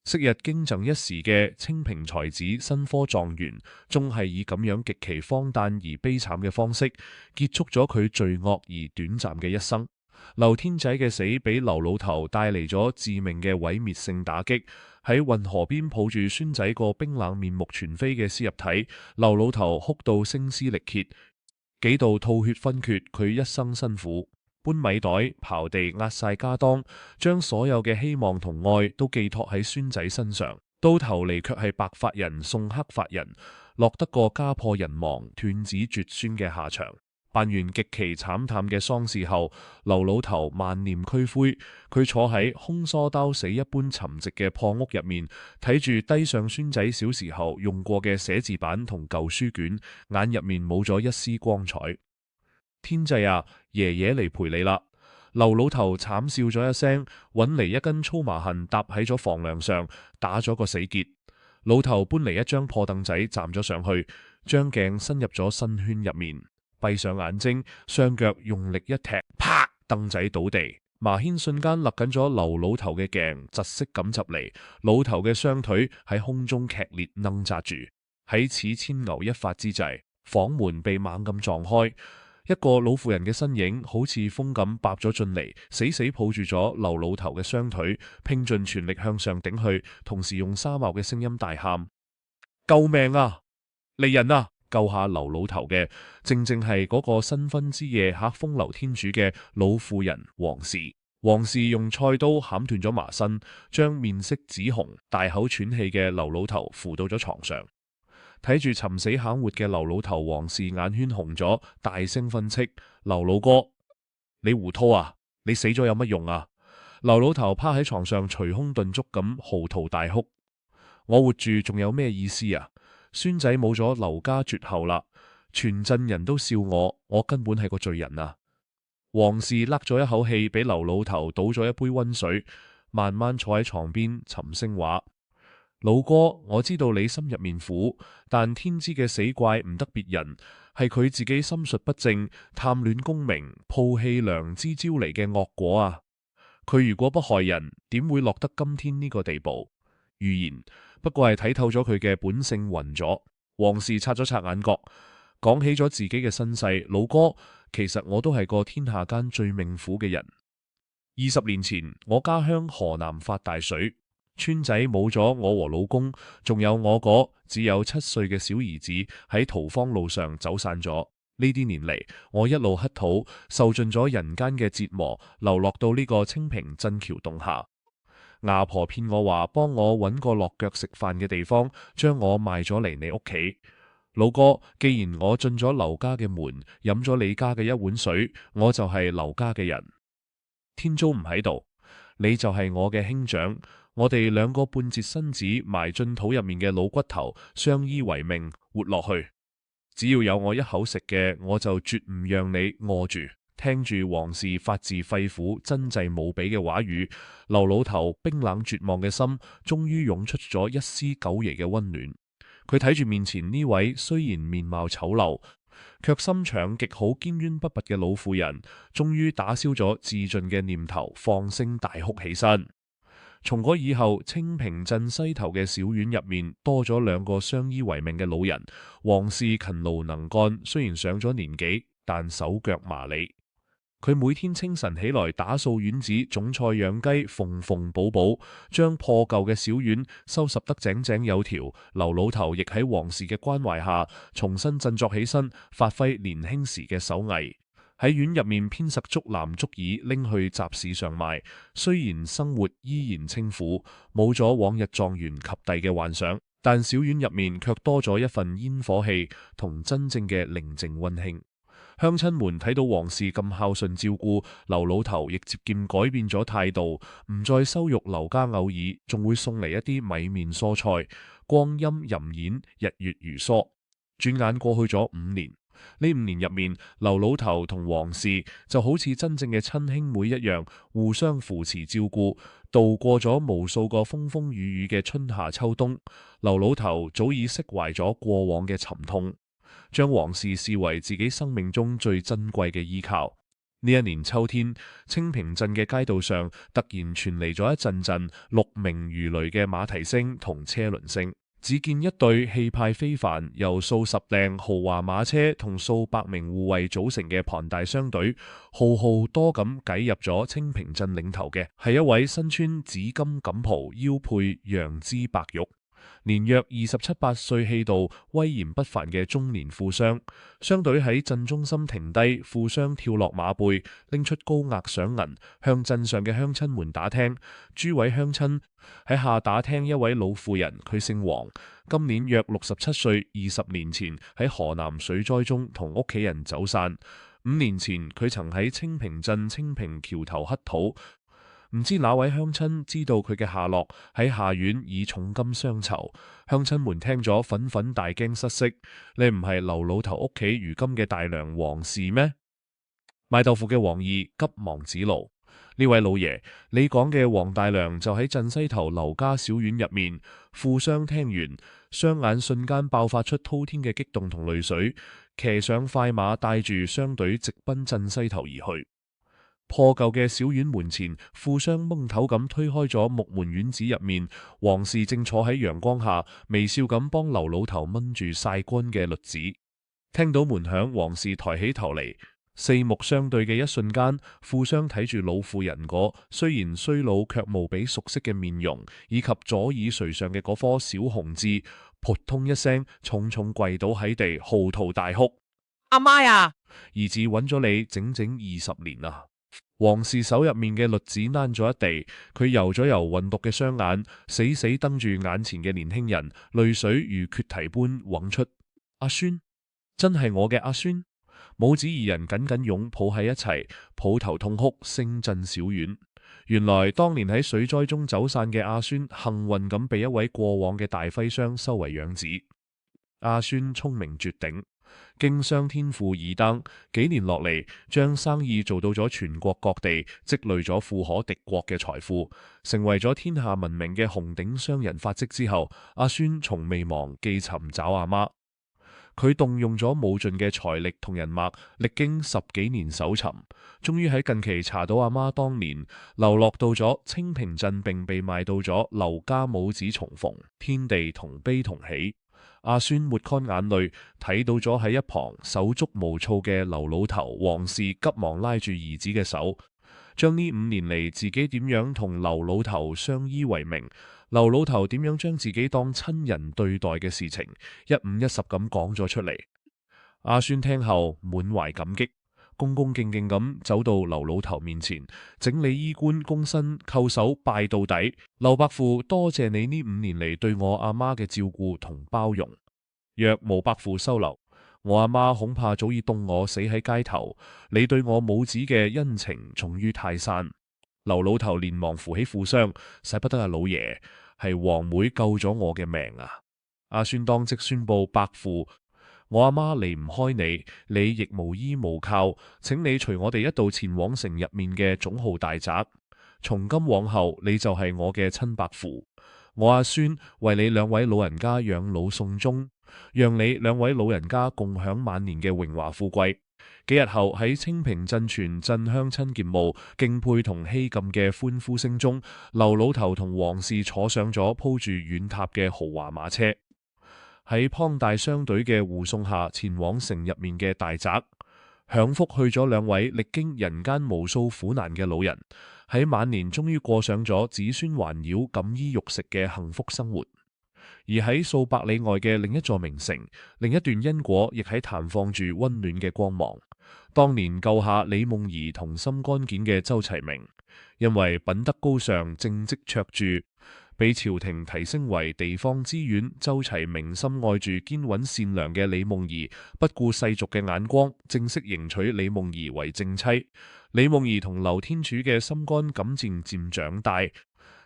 昔日驚贈一時嘅清平才子新科狀元，終係以咁樣極其荒誕而悲慘嘅方式，結束咗佢罪惡而短暫嘅一生。劉天仔嘅死俾劉老頭帶嚟咗致命嘅毀滅性打擊。喺運河邊抱住孫仔個冰冷面目全非嘅屍入體，劉老頭哭到聲嘶力竭，幾度吐血昏厥。佢一生辛苦，搬米袋、刨地、壓晒家當，將所有嘅希望同愛都寄託喺孫仔身上，到頭嚟卻係白髮人送黑髮人，落得個家破人亡、斷子絕孫嘅下場。辦完極其慘淡嘅喪事後，劉老頭萬念俱灰，佢坐喺空疏兜死一般沉寂嘅破屋入面，睇住低上孫仔小時候用過嘅寫字板同舊書卷，眼入面冇咗一絲光彩。天際啊，爺爺嚟陪你啦！劉老頭慘笑咗一聲，揾嚟一根粗麻痕搭喺咗房梁上，打咗個死結。老頭搬嚟一張破凳仔站咗上去，將頸伸入咗身圈入面。閉上眼睛，雙腳用力一踢，啪！凳仔倒地，麻軒瞬間勒緊咗劉老頭嘅頸，窒息咁襲嚟，老頭嘅雙腿喺空中劇烈掙扎住。喺此千牛一髮之際，房門被猛咁撞開，一個老婦人嘅身影好似風咁踏咗進嚟，死死抱住咗劉老頭嘅雙腿，拼盡全力向上頂去，同時用沙漠嘅聲音大喊：救命啊！嚟人啊！救下劉老頭嘅，正正係嗰個新婚之夜嚇風流天主嘅老婦人黃氏。黃氏用菜刀砍斷咗麻身，將面色紫紅、大口喘氣嘅劉老頭扶到咗床上。睇住尋死肯活嘅劉老頭，黃氏眼圈紅咗，大聲訓斥：劉老哥，你糊塗啊！你死咗有乜用啊？劉老頭趴喺床上，捶胸頓足咁嚎啕大哭：我活住仲有咩意思啊？孫仔冇咗劉家絕後啦，全鎮人都笑我根本係個罪人啊！黃氏甩咗一口氣，俾劉老頭倒咗一杯溫水，慢慢坐喺床邊沉聲話：老哥，我知道你心入面苦，但天知嘅死怪唔得別人，係佢自己心術不正，貪戀功名，抱棄良知招嚟嘅惡果啊！佢如果不害人，點會落得今天呢個地步？預言不過係睇透咗佢嘅本性暈咗。黃氏擦咗擦眼角，講起咗自己嘅身世。老哥，其實我都係個天下間最命苦嘅人。20年前，我家鄉河南發大水，村仔冇咗我和老公，仲有我嗰只有7歲嘅小兒子喺逃荒路上走散咗。呢啲年嚟，我一路乞討，受盡咗人間嘅折磨，流落到呢個清平鎮橋洞下。牙婆騙我話幫我揾個落腳食飯嘅地方，將我賣咗嚟你屋企。老哥，既然我進咗劉家嘅門，飲咗你家嘅一碗水，我就係劉家嘅人。天租唔喺度，你就係我嘅兄長，我哋兩個半截身子埋進土入面嘅老骨頭，相依為命活落去。只要有我一口食嘅，我就絕唔讓你餓住。聽住黃氏發自肺腑、真摯無比嘅話語，劉老頭冰冷絕望嘅心，終於湧出咗一絲久違嘅溫暖。佢睇住面前呢位雖然面貌醜陋，卻心腸極好、堅韌不拔嘅老婦人，終於打消咗自盡嘅念頭，放聲大哭起身。從嗰以後，清平鎮西頭嘅小院入面多咗2個相依為命嘅老人。黃氏勤勞能幹，雖然上咗年紀，但手腳麻利。佢每天清晨起來打掃院子、種菜養雞，縫縫補補，將破舊嘅小院收拾得井井有條。劉老頭亦喺黃氏嘅關懷下，重新振作起身，發揮年輕時嘅手藝。喺院入面編繡竹籃竹椅，拎去集市上賣。雖然生活依然清苦，冇咗往日狀元及第嘅幻想，但小院入面卻多咗一份煙火氣同真正嘅寧靜溫馨。鄉親們睇到黃氏咁孝順照顧劉老頭，亦漸漸改變咗態度，唔再羞辱劉家偶爾，仲會送嚟一啲米麵蔬菜。光陰荏苒，日月如梭，轉眼過去咗5年。呢5年入面，劉老頭同黃氏就好似真正嘅親兄妹一樣，互相扶持照顧，度過咗無數個風風雨雨嘅春夏秋冬。劉老頭早已釋懷咗過往嘅沉痛，將黃氏視為自己生命中最珍貴嘅依靠。呢一年秋天，清平鎮嘅街道上突然傳嚟咗一陣陣鹿鳴如雷嘅馬蹄聲同車輪聲。只見一隊氣派非凡、由數十輛豪華馬車同數百名護衛組成嘅龐大商隊，浩浩多咁擠入咗清平鎮。領頭嘅係一位身穿紫金錦袍、腰佩羊脂白玉，年約27、28歲氣度威嚴不凡嘅中年富商。商隊喺鎮中心停低，富商跳落馬背，拎出高額賞銀，向鎮上嘅鄉親們打聽。諸位鄉親喺下打聽一位老婦人，佢姓黃，今年約67歲，20年前喺河南水災中同屋企人走散。5年前佢曾喺清平鎮清平橋頭乞討，唔知哪位鄉親知道佢嘅下落，喺下院以重金相酬。鄉親們聽咗紛紛大驚失色，你唔係劉老頭屋企如今嘅大娘黃氏咩？賣豆腐嘅黃義急忙指路，呢位老爺，你講嘅黃大娘就喺鎮西頭劉家小院入面。富商聽完，雙眼瞬間爆發出滔天嘅激動同淚水，騎上快馬帶住商隊直奔鎮西頭而去。破舊嘅小院門前，富商蒙頭咁推開咗木門院子，入面黃氏正坐喺陽光下，微笑咁幫劉老頭掹住曬乾嘅栗子。聽到門響，黃氏抬起頭嚟，四目相對嘅一瞬間，富商睇住老婦人嗰雖然衰老卻無比熟悉嘅面容，以及左耳垂上嘅嗰顆小紅痣，撲通一聲重重跪倒喺地，嚎啕大哭：阿媽呀！兒子揾咗你整整20年啦！黃氏手入面嘅栗子躝咗一地，佢揉咗揉混毒嘅雙眼，死死瞪住眼前嘅年輕人，淚水如決堤般湧出。阿孫，真係我嘅阿孫！母子二人緊緊擁抱喺一齊，抱頭痛哭，聲震小院。原來當年喺水災中走散嘅阿孫，幸運咁被一位過往嘅大徽商收為養子。阿孫聰明絕頂，經商天賦異登，幾年落嚟，將生意做到咗全國各地，積累咗富可敵國嘅財富，成為咗天下聞名嘅紅頂商人。發跡之後，阿孫從未忘記尋找阿媽。佢動用咗無盡嘅財力同人脈，歷經10幾年搜尋，終於喺近期查到阿媽當年流落到咗清平鎮，並被賣到咗劉家母子重逢，天地同悲同喜。阿孫抹乾眼淚，睇到咗喺一旁手足無措嘅劉老頭黃氏，急忙拉住兒子嘅手，將呢5年嚟自己點樣同劉老頭相依為命，劉老頭點樣將自己當親人對待嘅事情，一五一十咁講咗出嚟。阿孫聽後滿懷感激，恭恭敬敬咁走到劉老頭面前，整理衣冠，躬身叩首拜到底。劉伯父，多謝你呢5年嚟對我阿媽嘅照顧同包容，若無伯父收留，我阿媽恐怕早已凍我死喺街頭。你對我母子嘅恩情重於泰山。劉老頭連忙扶起富商，使不得啊，老爺，係黃妹救咗我嘅命啊！阿孫當即宣布，伯父，我阿媽離唔開你，你亦無依無靠，請你隨我哋一道前往城入面嘅總號大宅。從今往後，你就係我嘅親伯父。我阿孫為你2位老人家養老送終，讓你2位老人家共享晚年嘅榮華富貴。幾日後喺清平鎮全鎮鄉親結務、敬佩同希禁嘅歡呼聲中，劉老頭同黃氏坐上咗鋪住軟榻嘅豪華馬車，喺龐大商隊嘅護送下，前往城入面嘅大宅，享福去咗2位歷經人間無數苦難嘅老人，喺晚年終於過上咗子孫環繞、錦衣玉食嘅幸福生活。而喺數百里外嘅另一座名城，另一段因果亦喺綻放住溫暖嘅光芒。當年救下李夢兒同心肝件嘅周齊明，因為品德高尚、政績卓著，被朝廷提升為地方知縣。周齊明深愛住堅穩善良嘅李夢兒，不顧世俗嘅眼光，正式迎娶李夢兒為正妻。李夢兒同劉天柱嘅心肝感漸漸長大。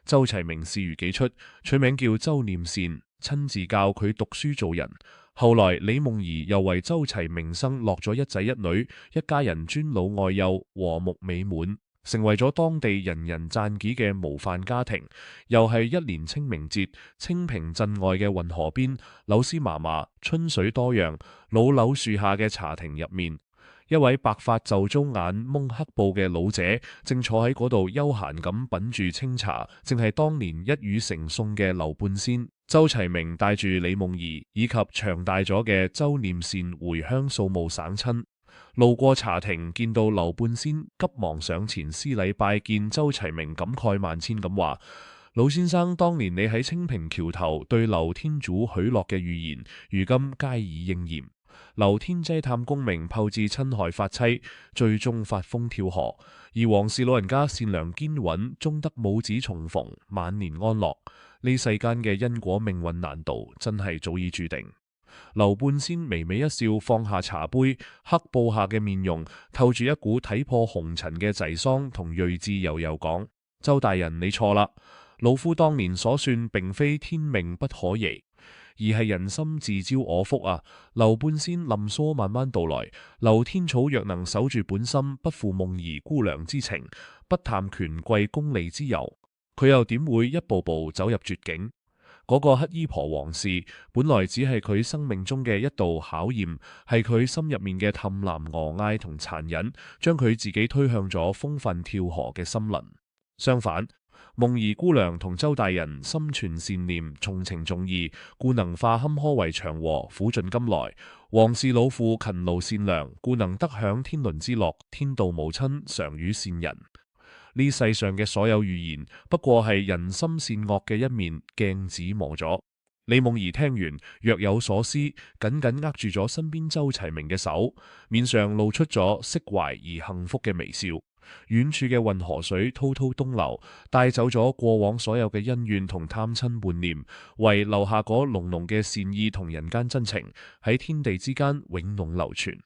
周齊明視如己出，取名叫周念善，親自教佢讀書做人。後來李夢兒又為周齊明生落咗1仔1女，一家人尊老愛幼，和睦美滿，成為咗當地人人讚紀嘅模範家庭。又係一年清明節，清平鎮外嘅運河邊，柳絲麻麻，春水多樣，老柳樹下嘅茶亭入面，一位白髮就遭眼蒙黑布嘅老者，正坐喺嗰度悠閒咁品住清茶，正係當年一語成誦嘅劉半仙。周齊明帶住李夢兒以及長大咗嘅周念善回鄉掃墓省親，路過茶亭，見到劉半仙，急忙上前施禮拜見周齊明，感慨萬千咁話：老先生，當年你喺清平橋頭對劉天主許諾嘅預言，如今皆已應驗。劉天濟探功名，炮製侵害發妻，最終發瘋跳河。而黃氏老人家善良堅穩，終得母子重逢，晚年安樂。呢世間嘅因果命運難道真係早已注定？劉半仙微微一笑，放下茶杯，黑布下嘅面容透住一股睇破紅塵嘅滯喪同睿智悠悠講：周大人，你錯啦，老夫當年所算並非天命不可違，而係人心自招我福啊！劉半仙冧疏慢慢道來，劉天草若能守住本心，不負夢兒姑娘之情，不談權貴功利之由，佢又點會一步步走入絕境？嗰個乞衣婆黃氏，本來只係佢生命中嘅一道考驗，係佢心入面嘅氹男餓嗌同殘忍，將佢自己推向咗風奮跳河嘅森林。相反，夢兒姑娘同周大人心存善念，重情重義，故能化坎坷為祥和，苦盡甘來。黃氏老婦勤勞善良，故能得享天倫之樂，天道無親，常與善人。呢世上嘅所有預言，不過係人心善惡嘅一面鏡子磨咗。李夢兒聽完，若有所思，緊緊握住咗身邊周齊明嘅手，面上露出咗釋懷而幸福嘅微笑。遠處嘅運河水滔滔東流，帶走咗過往所有嘅恩怨同貪親叛念，唯留下嗰濃濃嘅善意同人間真情，喺天地之間永濃流傳。